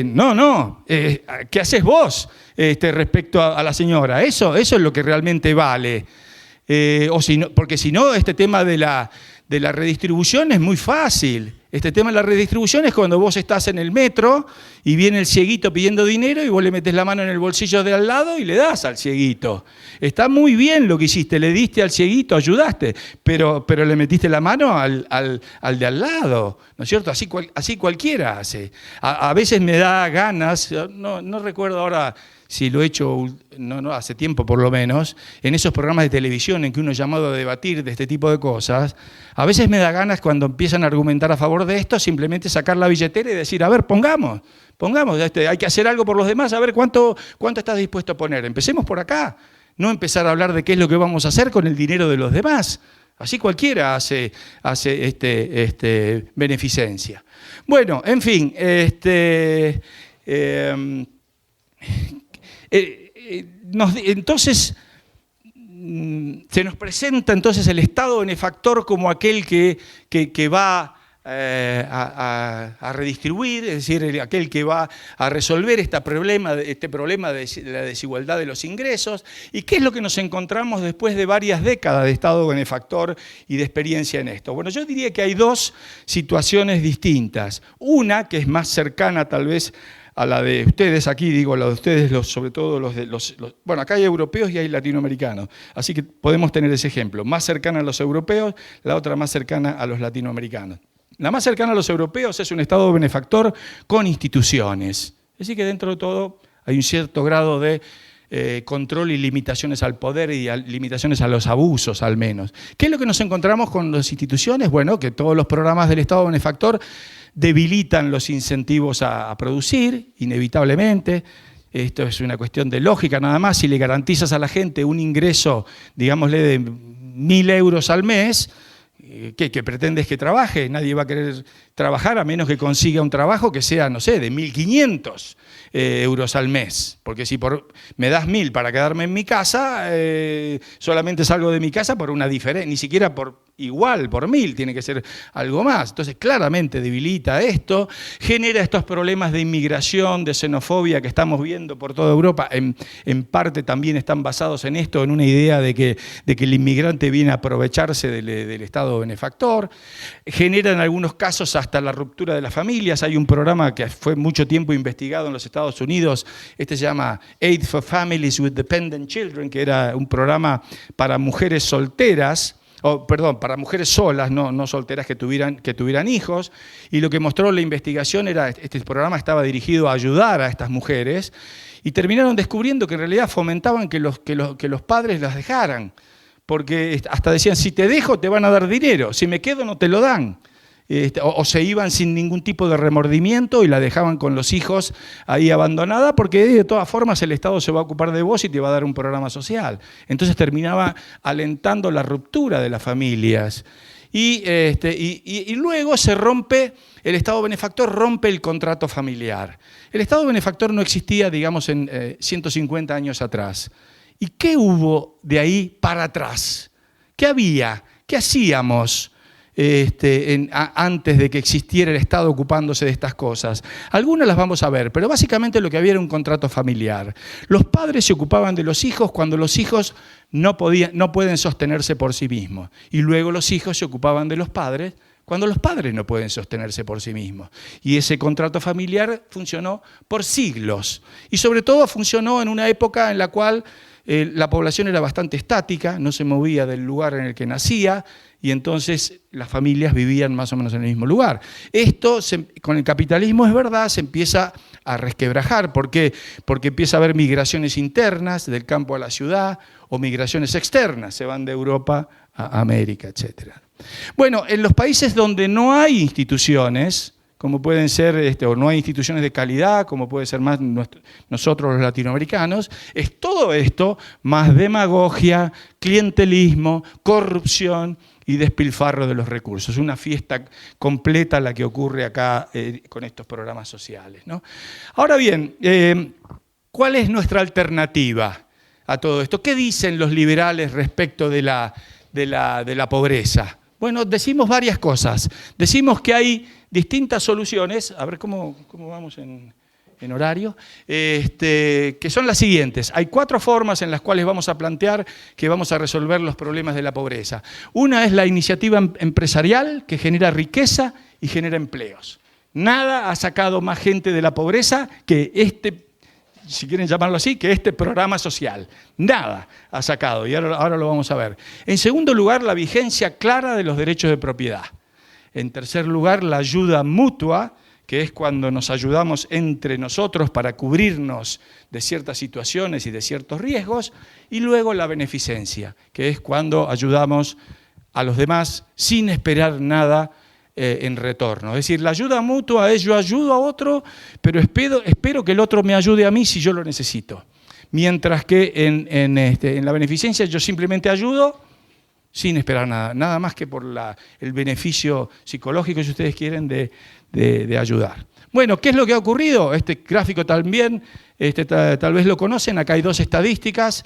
No, ¿qué haces vos respecto a la señora? Eso es lo que realmente vale. Porque si no, este tema de la redistribución es muy fácil. Este tema de la redistribución es cuando vos estás en el metro y viene el cieguito pidiendo dinero y vos le metés la mano en el bolsillo de al lado y le das al cieguito. Está muy bien lo que hiciste, le diste al cieguito, ayudaste, pero le metiste la mano al de al lado, ¿no es cierto? Así cualquiera hace. A veces me da ganas, no recuerdo ahora si lo he hecho, no hace tiempo por lo menos, en esos programas de televisión en que uno es llamado a debatir de este tipo de cosas, a veces me da ganas cuando empiezan a argumentar a favor de esto, simplemente sacar la billetera y decir, a ver, pongamos, hay que hacer algo por los demás, a ver cuánto estás dispuesto a poner. Empecemos por acá, no empezar a hablar de qué es lo que vamos a hacer con el dinero de los demás. Así cualquiera hace beneficencia. Bueno, en fin, entonces se nos presenta entonces el Estado benefactor como aquel que va a redistribuir, es decir, aquel que va a resolver este problema de la desigualdad de los ingresos. ¿Y qué es lo que nos encontramos después de varias décadas de Estado benefactor y de experiencia en esto? Bueno, yo diría que hay dos situaciones distintas. Una que es más cercana tal vez a la de ustedes, aquí digo la de ustedes, sobre todo bueno, acá hay europeos y hay latinoamericanos, así que podemos tener ese ejemplo, más cercana a los europeos, la otra más cercana a los latinoamericanos. La más cercana a los europeos es un Estado benefactor con instituciones, es decir que dentro de todo hay un cierto grado de control y limitaciones al poder y limitaciones a los abusos al menos. ¿Qué es lo que nos encontramos con las instituciones? Bueno, que todos los programas del Estado benefactor debilitan los incentivos a producir, inevitablemente. Esto es una cuestión de lógica nada más. Si le garantizas a la gente un ingreso, digámosle, de 1.000 euros al mes, ¿qué pretendes que trabaje? Nadie va a querer trabajar a menos que consiga un trabajo que sea, no sé, de 1.500 euros al mes. Porque si me das 1.000 para quedarme en mi casa, solamente salgo de mi casa por una diferencia, ni siquiera por 1.000, tiene que ser algo más. Entonces, claramente debilita esto, genera estos problemas de inmigración, de xenofobia que estamos viendo por toda Europa. En parte también están basados en esto, en una idea de que el inmigrante viene a aprovecharse del Estado benefactor. Genera en algunos casos hasta la ruptura de las familias. Hay un programa que fue mucho tiempo investigado en los Estados Unidos, se llama Aid for Families with Dependent Children, que era un programa para mujeres solteras, para mujeres solas, no solteras que tuvieran hijos, y lo que mostró la investigación era, este programa estaba dirigido a ayudar a estas mujeres, y terminaron descubriendo que en realidad fomentaban que los padres las dejaran, porque hasta decían, si te dejo te van a dar dinero, si me quedo no te lo dan. O se iban sin ningún tipo de remordimiento y la dejaban con los hijos ahí abandonada, porque de todas formas el Estado se va a ocupar de vos y te va a dar un programa social. Entonces terminaba alentando la ruptura de las familias. Y luego se rompe, el Estado benefactor rompe el contrato familiar. El Estado benefactor no existía, digamos, en 150 años atrás. ¿Y qué hubo de ahí para atrás? ¿Qué había? ¿Qué hacíamos antes de que existiera el Estado ocupándose de estas cosas? Algunas las vamos a ver, pero básicamente lo que había era un contrato familiar. Los padres se ocupaban de los hijos cuando los hijos no pueden sostenerse por sí mismos. Y luego los hijos se ocupaban de los padres cuando los padres no pueden sostenerse por sí mismos. Y ese contrato familiar funcionó por siglos. Y sobre todo funcionó en una época en la cual la población era bastante estática, no se movía del lugar en el que nacía, y entonces las familias vivían más o menos en el mismo lugar. Esto, con el capitalismo, es verdad, se empieza a resquebrajar. ¿Por qué? Porque empieza a haber migraciones internas del campo a la ciudad, o migraciones externas, se van de Europa a América, etc. Bueno, en los países donde no hay instituciones, como pueden ser, o no hay instituciones de calidad, como puede ser más nosotros los latinoamericanos, es todo esto más demagogia, clientelismo, corrupción y despilfarro de los recursos. Una fiesta completa la que ocurre acá con estos programas sociales, ¿no? Ahora bien, ¿cuál es nuestra alternativa a todo esto? ¿Qué dicen los liberales respecto de la pobreza? Bueno, decimos varias cosas. Decimos que hay distintas soluciones, a ver cómo vamos en horario, que son las siguientes. Hay 4 formas en las cuales vamos a plantear que vamos a resolver los problemas de la pobreza. Una es la iniciativa empresarial, que genera riqueza y genera empleos. Nada ha sacado más gente de la pobreza que si quieren llamarlo así, que este programa social. Nada ha sacado, y ahora lo vamos a ver. En segundo lugar, la vigencia clara de los derechos de propiedad. En tercer lugar, la ayuda mutua, que es cuando nos ayudamos entre nosotros para cubrirnos de ciertas situaciones y de ciertos riesgos. Y luego la beneficencia, que es cuando ayudamos a los demás sin esperar nada en retorno. Es decir, la ayuda mutua es yo ayudo a otro, pero espero que el otro me ayude a mí si yo lo necesito. Mientras que en la beneficencia yo simplemente ayudo sin esperar nada más que por el beneficio psicológico, si ustedes quieren, de ayudar. Bueno, ¿qué es lo que ha ocurrido? Este gráfico también, tal vez lo conocen, acá hay 2 estadísticas.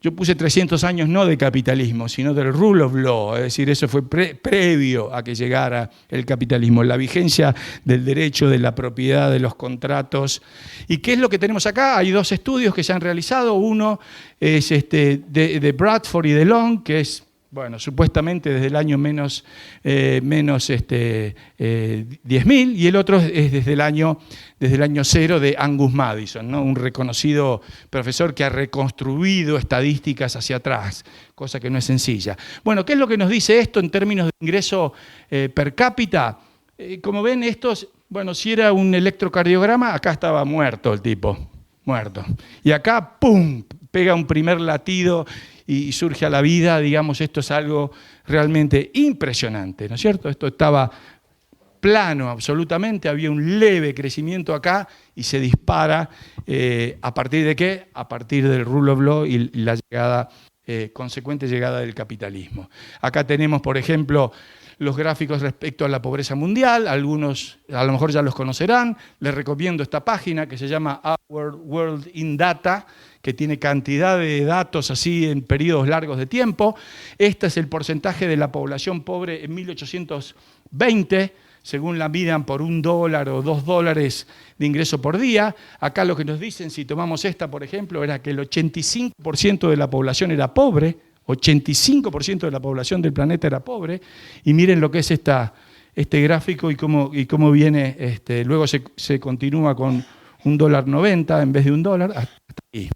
Yo puse 300 años no de capitalismo, sino del rule of law, es decir, eso fue previo a que llegara el capitalismo, la vigencia del derecho, de la propiedad, de los contratos. ¿Y qué es lo que tenemos acá? Hay 2 estudios que se han realizado, uno es de Bradford y de Long, que es, bueno, supuestamente desde el año menos 10.000, y el otro es desde el año 0 de Angus Maddison, ¿no? Un reconocido profesor que ha reconstruido estadísticas hacia atrás, cosa que no es sencilla. Bueno, ¿qué es lo que nos dice esto en términos de ingreso per cápita? Como ven, bueno, si era un electrocardiograma, acá estaba muerto el tipo, muerto. Y acá, ¡pum!, pega un primer latido y surge a la vida, digamos, esto es algo realmente impresionante, ¿no es cierto? Esto estaba plano absolutamente, había un leve crecimiento acá y se dispara, ¿a partir de qué? A partir del rule of law y la consecuente llegada del capitalismo. Acá tenemos, por ejemplo, los gráficos respecto a la pobreza mundial, algunos a lo mejor ya los conocerán, les recomiendo esta página que se llama Our World in Data, que tiene cantidad de datos así en periodos largos de tiempo. Este es el porcentaje de la población pobre en 1820, según la midan por $1 o $2 de ingreso por día. Acá lo que nos dicen, si tomamos esta, por ejemplo, era que el 85% de la población era pobre, 85% de la población del planeta era pobre, y miren lo que es este gráfico y cómo viene, luego se continúa con $1.90 en vez de $1, hasta ahí.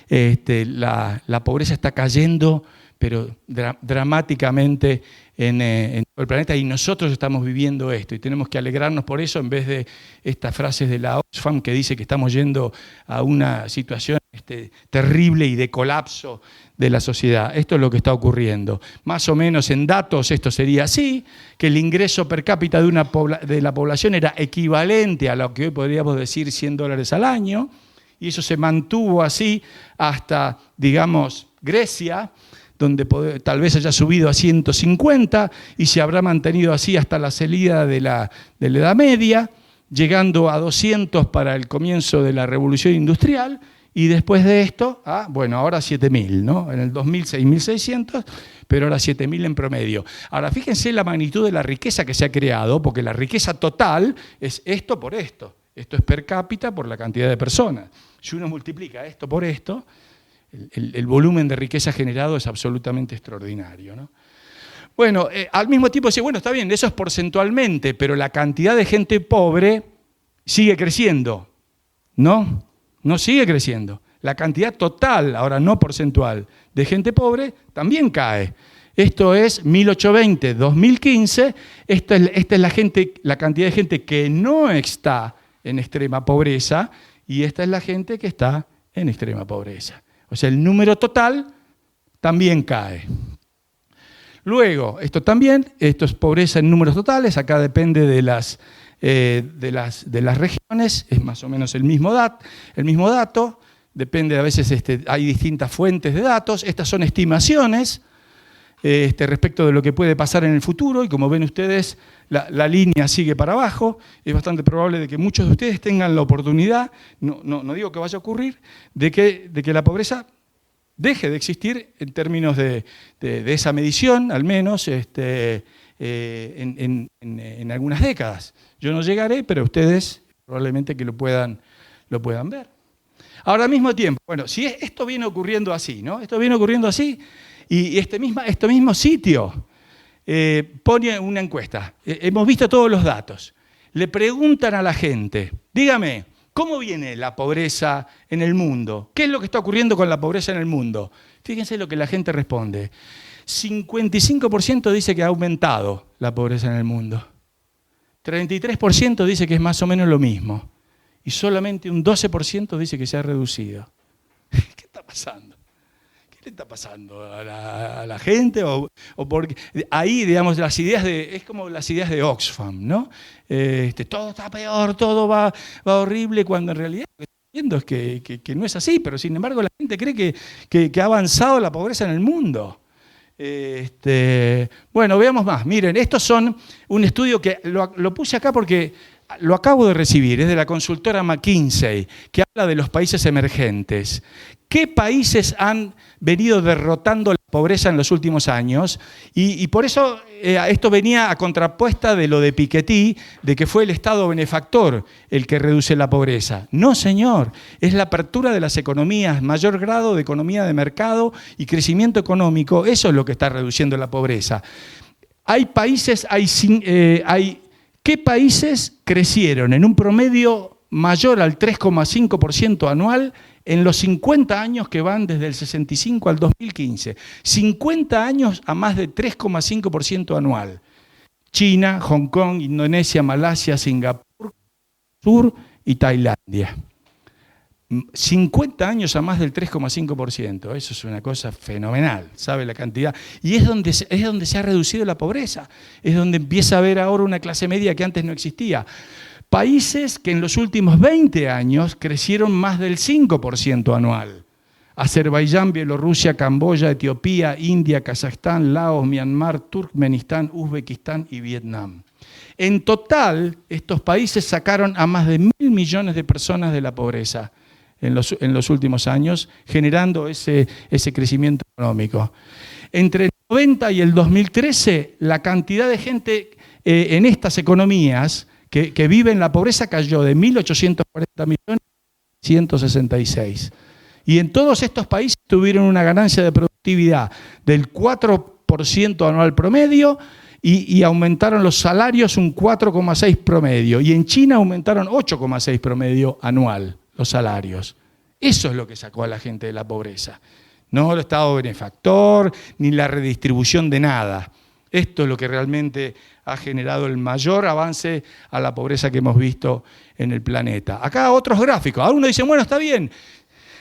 La pobreza está cayendo, pero dramáticamente en todo el planeta, y nosotros estamos viviendo esto y tenemos que alegrarnos por eso, en vez de estas frases de la Oxfam que dice que estamos yendo a una situación terrible y de colapso de la sociedad. Esto es lo que está ocurriendo. Más o menos en datos esto sería así, que el ingreso per cápita de la población era equivalente a lo que hoy podríamos decir $100 al año, y eso se mantuvo así hasta, digamos, Grecia, donde tal vez haya subido a 150 y se habrá mantenido así hasta la salida de la Edad Media, llegando a 200 para el comienzo de la Revolución Industrial, y después de esto, bueno, ahora 7.000, ¿no? En el 2000, 6.600, pero ahora 7.000 en promedio. Ahora, fíjense la magnitud de la riqueza que se ha creado, porque la riqueza total es esto por esto. Esto es per cápita por la cantidad de personas. Si uno multiplica esto por esto, el volumen de riqueza generado es absolutamente extraordinario, ¿no? Bueno, al mismo tiempo dice, bueno, está bien, eso es porcentualmente, pero la cantidad de gente pobre sigue creciendo, ¿no? No sigue creciendo. la cantidad total, ahora no porcentual, de gente pobre también cae. Esto es 1820-2015, esta es la cantidad de gente que no está en extrema pobreza y esta es la gente que está en extrema pobreza. O sea, el número total también cae. Luego, esto es pobreza en números totales, acá depende de las regiones, es más o menos el mismo dato, depende, a veces hay distintas fuentes de datos, estas son estimaciones respecto de lo que puede pasar en el futuro, y como ven ustedes, la línea sigue para abajo, es bastante probable de que muchos de ustedes tengan la oportunidad, no digo que vaya a ocurrir, de que la pobreza deje de existir en términos de esa medición, al menos en algunas décadas. Yo no llegaré, pero ustedes probablemente que lo puedan ver. Ahora, al mismo tiempo, bueno, si esto viene ocurriendo así, ¿no? Esto viene ocurriendo así, y este mismo sitio pone una encuesta. Hemos visto todos los datos. Le preguntan a la gente, dígame, ¿cómo viene la pobreza en el mundo? ¿Qué es lo que está ocurriendo con la pobreza en el mundo? Fíjense lo que la gente responde. 55% dice que ha aumentado la pobreza en el mundo. 33% dice que es más o menos lo mismo. Y solamente un 12% dice que se ha reducido. ¿Qué está pasando? ¿Qué le está pasando a la gente? O porque ahí, digamos, es como las ideas de Oxfam, ¿no? Todo está peor, todo va horrible, cuando en realidad lo que estoy viendo es que no es así, pero sin embargo la gente cree que ha avanzado la pobreza en el mundo. Bueno, veamos más. Miren, estos son un estudio que lo puse acá porque lo acabo de recibir, es de la consultora McKinsey, que habla de los países emergentes. ¿Qué países han venido derrotando la pobreza en los últimos años? Y por eso esto venía a contrapuesta de lo de Piketty, de que fue el Estado benefactor el que reduce la pobreza. No, señor, es la apertura de las economías, mayor grado de economía de mercado y crecimiento económico, eso es lo que está reduciendo la pobreza. ¿Qué países crecieron en un promedio mayor al 3,5% anual en los 50 años que van desde el 65 al 2015? 50 años a más de 3,5% anual. China, Hong Kong, Indonesia, Malasia, Singapur, Sur y Tailandia. 50 años a más del 3,5%, eso es una cosa fenomenal, ¿sabe la cantidad? Y es donde se ha reducido la pobreza, es donde empieza a haber ahora una clase media que antes no existía. Países que en los últimos 20 años crecieron más del 5% anual. Azerbaiyán, Bielorrusia, Camboya, Etiopía, India, Kazajstán, Laos, Myanmar, Turkmenistán, Uzbekistán y Vietnam. En total, estos países sacaron a más de 1.000 millones de personas de la pobreza en los últimos años, generando ese crecimiento económico. Entre el 90 y el 2013, la cantidad de gente en estas economías que vive en la pobreza cayó de 1.840 millones a 166. Y en todos estos países tuvieron una ganancia de productividad del 4% anual promedio y aumentaron los salarios un 4,6 promedio. Y en China aumentaron 8,6 promedio anual los salarios. Eso es lo que sacó a la gente de la pobreza. No el Estado benefactor, ni la redistribución de nada. Esto es lo que realmente ha generado el mayor avance a la pobreza que hemos visto en el planeta. Acá otros gráficos. Ahora uno dice, bueno, está bien,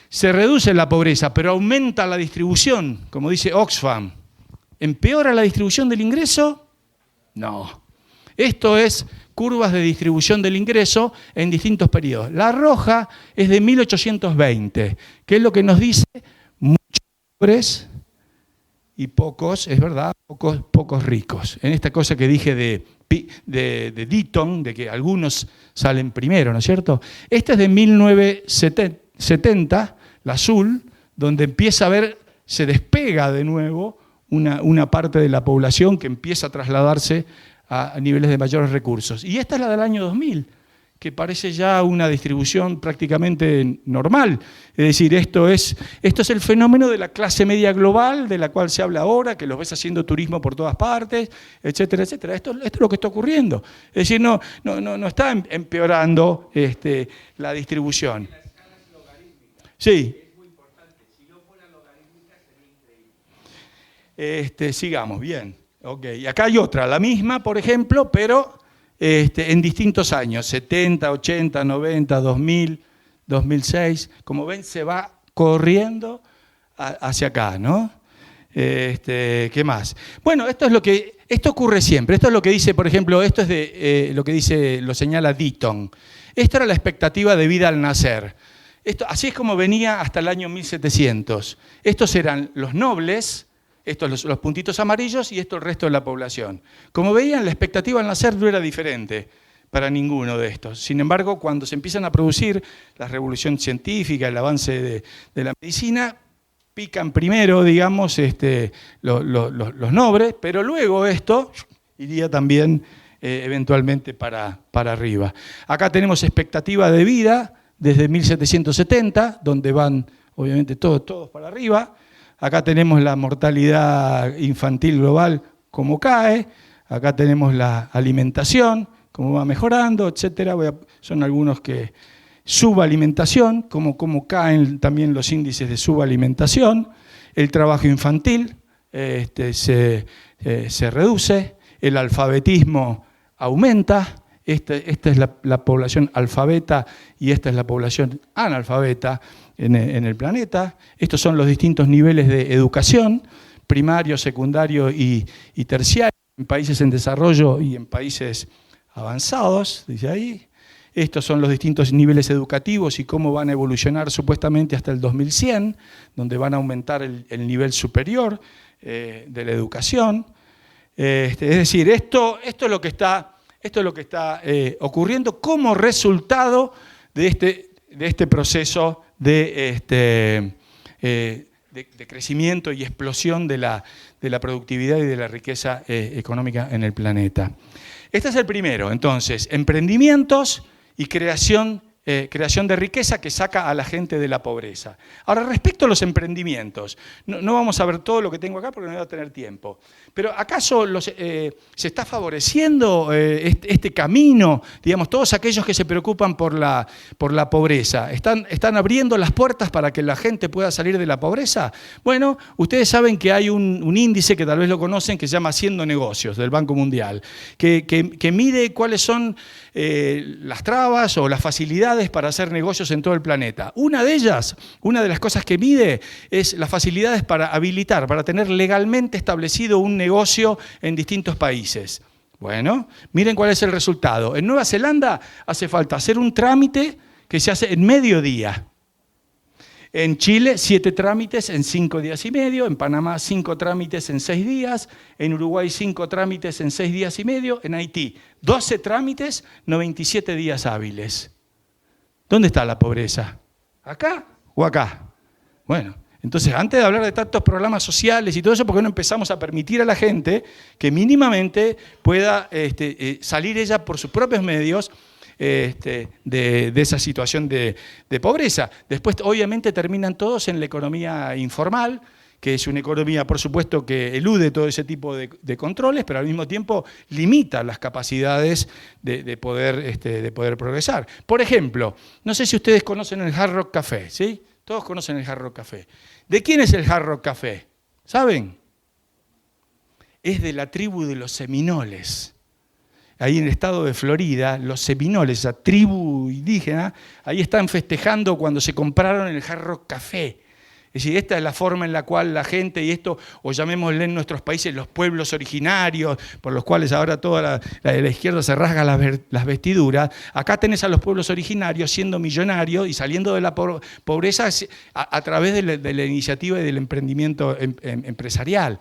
se reduce la pobreza, pero aumenta la distribución, como dice Oxfam. ¿Empeora la distribución del ingreso? No. Esto es curvas de distribución del ingreso en distintos periodos. La roja es de 1820, que es lo que nos dice muchos pobres y pocos, es verdad, pocos ricos. En esta cosa que dije de Deaton, de que algunos salen primero, ¿no es cierto? Esta es de 1970, la azul, donde empieza a se despega de nuevo una parte de la población que empieza a trasladarse a niveles de mayores recursos. Y esta es la del año 2000, que parece ya una distribución prácticamente normal. Es decir, esto es el fenómeno de la clase media global, de la cual se habla ahora, que los ves haciendo turismo por todas partes, etcétera, etcétera. Esto es lo que está ocurriendo. Es decir, no está empeorando la distribución. Sí. Sigamos, bien. Okay. Y acá hay otra, la misma, por ejemplo, pero en distintos años, 70, 80, 90, 2000, 2006. Como ven, se va corriendo hacia acá, ¿no? ¿Qué más? Bueno, esto ocurre siempre. Esto es lo que dice, por ejemplo, esto es de lo que dice, lo señala Deaton. Esta era la expectativa de vida al nacer. Así es como venía hasta el año 1700. Estos eran los nobles, estos los puntitos amarillos y esto el resto de la población. Como veían, la expectativa al nacer no era diferente para ninguno de estos. Sin embargo, cuando se empiezan a producir la revolución científica, el avance de la medicina, pican primero, digamos, los nobles, pero luego esto iría también eventualmente para arriba. Acá tenemos expectativa de vida desde 1770, donde van obviamente todos para arriba. Acá tenemos la mortalidad infantil global, cómo cae. Acá tenemos la alimentación, cómo va mejorando, etcétera. Son algunos que... Subalimentación, cómo caen también los índices de subalimentación. El trabajo infantil se reduce. El alfabetismo aumenta. Esta es la población alfabeta y esta es la población analfabeta en el planeta. Estos son los distintos niveles de educación, primario, secundario y terciario, en países en desarrollo y en países avanzados, dice ahí. Estos son los distintos niveles educativos y cómo van a evolucionar supuestamente hasta el 2100, donde van a aumentar el nivel superior de la educación. Es decir, esto es lo que está ocurriendo como resultado de este proceso de crecimiento y explosión de la productividad y de la riqueza económica en el planeta. Este es el primero, entonces, emprendimientos y creación de riqueza que saca a la gente de la pobreza. Ahora, respecto a los emprendimientos, no vamos a ver todo lo que tengo acá porque no voy a tener tiempo, pero ¿acaso se está favoreciendo este camino? Digamos, todos aquellos que se preocupan por la pobreza, ¿están abriendo las puertas para que la gente pueda salir de la pobreza? Bueno, ustedes saben que hay un índice que tal vez lo conocen que se llama Haciendo Negocios del Banco Mundial, que mide cuáles son las trabas o las facilidades para hacer negocios en todo el planeta. Una de las cosas que mide es las facilidades para habilitar, para tener legalmente establecido un negocio en distintos países. Bueno, miren cuál es el resultado. En Nueva Zelanda hace falta hacer un trámite que se hace en medio día. En Chile, 7 trámites en 5 días y medio. En Panamá, 5 trámites en 6 días. En Uruguay, 5 trámites en 6 días y medio. En Haití, 12 trámites, 97 días hábiles. ¿Dónde está la pobreza? ¿Acá o acá? Bueno, entonces antes de hablar de tantos programas sociales y todo eso, ¿por qué no empezamos a permitir a la gente que mínimamente pueda salir ella por sus propios medios de esa situación de pobreza? Después, obviamente, terminan todos en la economía informal, que es una economía, por supuesto, que elude todo ese tipo de controles, pero al mismo tiempo limita las capacidades de poder progresar. Por ejemplo, no sé si ustedes conocen el Hard Rock Café, ¿sí? Todos conocen el Hard Rock Café. ¿De quién es el Hard Rock Café? ¿Saben? Es de la tribu de los seminoles. Ahí en el estado de Florida, los seminoles, esa tribu indígena, ahí están festejando cuando se compraron el Hard Rock Café. Es decir, esta es la forma en la cual la gente, y esto, o llamémosle en nuestros países los pueblos originarios, por los cuales ahora toda la izquierda se rasga las vestiduras, acá tenés a los pueblos originarios siendo millonarios y saliendo de la pobreza a través de la iniciativa y del emprendimiento empresarial.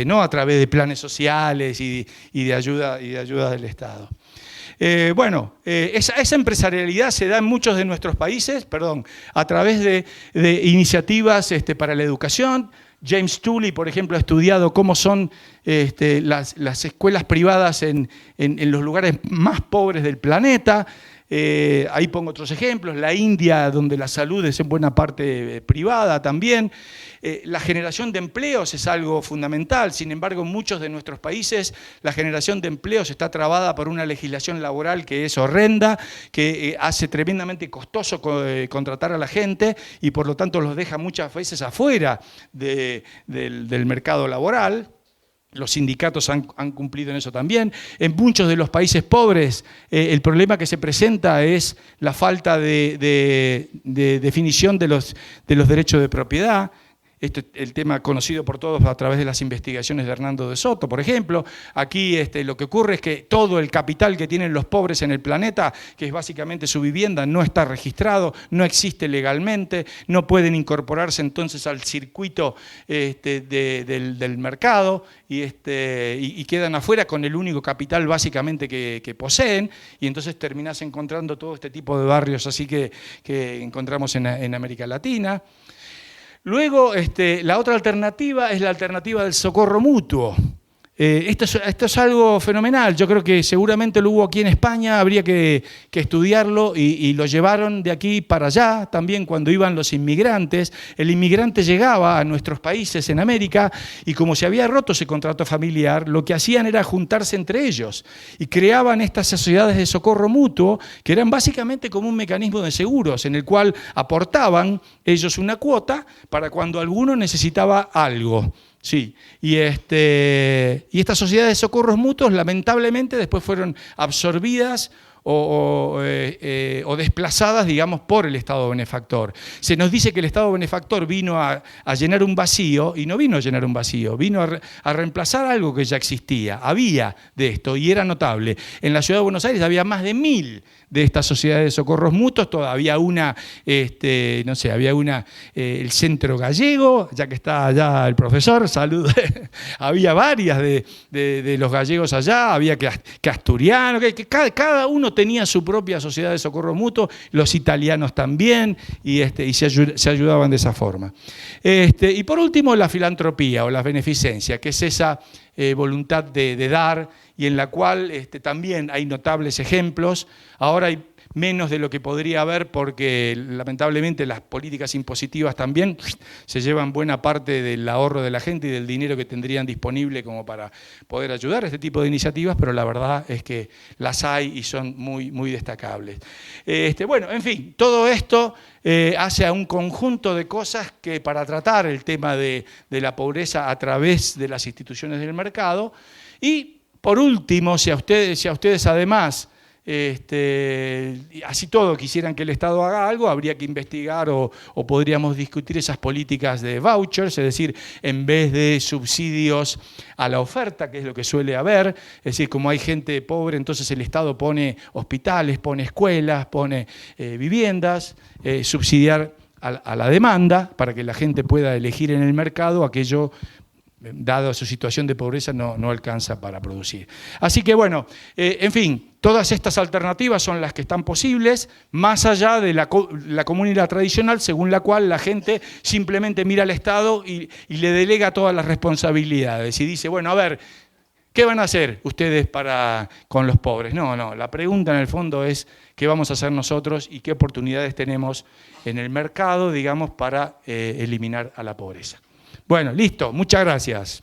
No a través de planes sociales y de ayuda del Estado. Esa empresarialidad se da en muchos de nuestros países, a través de iniciativas para la educación. James Tooley, por ejemplo, ha estudiado cómo son las escuelas privadas en los lugares más pobres del planeta. Ahí pongo otros ejemplos, la India, donde la salud es en buena parte privada también. La generación de empleos es algo fundamental, sin embargo, en muchos de nuestros países la generación de empleos está trabada por una legislación laboral que es horrenda, que hace tremendamente costoso contratar a la gente y por lo tanto los deja muchas veces afuera del mercado laboral. Los sindicatos han cumplido en eso también. En muchos de los países pobres el problema que se presenta es la falta de definición de los derechos de propiedad. El tema conocido por todos a través de las investigaciones de Hernando de Soto, por ejemplo. Aquí lo que ocurre es que todo el capital que tienen los pobres en el planeta, que es básicamente su vivienda, no está registrado, no existe legalmente, no pueden incorporarse entonces al circuito del mercado y quedan afuera con el único capital básicamente que poseen, y entonces terminás encontrando todo este tipo de barrios así que encontramos en América Latina. Luego, la otra alternativa es la alternativa del socorro mutuo. Esto es algo fenomenal, yo creo que seguramente lo hubo aquí en España, habría que estudiarlo y lo llevaron de aquí para allá también cuando iban los inmigrantes. El inmigrante llegaba a nuestros países en América y como se había roto ese contrato familiar, lo que hacían era juntarse entre ellos y creaban estas sociedades de socorro mutuo que eran básicamente como un mecanismo de seguros en el cual aportaban ellos una cuota para cuando alguno necesitaba algo. Sí, y estas sociedades de socorros mutuos lamentablemente después fueron absorbidas o desplazadas, digamos, por el Estado benefactor. Se nos dice que el Estado benefactor vino a llenar un vacío, y no vino a llenar un vacío, vino a reemplazar algo que ya existía. Había de esto, y era notable. En la ciudad de Buenos Aires había más de 1000 de estas sociedades de socorros mutuos, todavía una, no sé, había una, el Centro Gallego, ya que está allá el profesor, salud, había varias de los gallegos allá, había que asturianos, que cada uno tenía su propia sociedad de socorros mutuos, los italianos también, y se ayudaban de esa forma. Y por último, la filantropía o la beneficencia, que es esa voluntad de dar, y en la cual también hay notables ejemplos. Ahora hay menos de lo que podría haber porque lamentablemente las políticas impositivas también se llevan buena parte del ahorro de la gente y del dinero que tendrían disponible como para poder ayudar a este tipo de iniciativas, pero la verdad es que las hay y son muy, muy destacables. Bueno, en fin, todo esto hace a un conjunto de cosas que para tratar el tema de la pobreza a través de las instituciones del mercado. Y por último, si a ustedes además, así todo, quisieran que el Estado haga algo, habría que investigar o podríamos discutir esas políticas de vouchers, es decir, en vez de subsidios a la oferta, que es lo que suele haber, es decir, como hay gente pobre, entonces el Estado pone hospitales, pone escuelas, pone viviendas, subsidiar a la demanda para que la gente pueda elegir en el mercado aquello dado su situación de pobreza, no alcanza para producir. Así que bueno, en fin, todas estas alternativas son las que están posibles, más allá de la común y la tradicional, según la cual la gente simplemente mira al Estado y le delega todas las responsabilidades y dice, bueno, a ver, ¿qué van a hacer ustedes con los pobres? No, la pregunta en el fondo es qué vamos a hacer nosotros y qué oportunidades tenemos en el mercado, digamos, para eliminar a la pobreza. Bueno, listo, muchas gracias.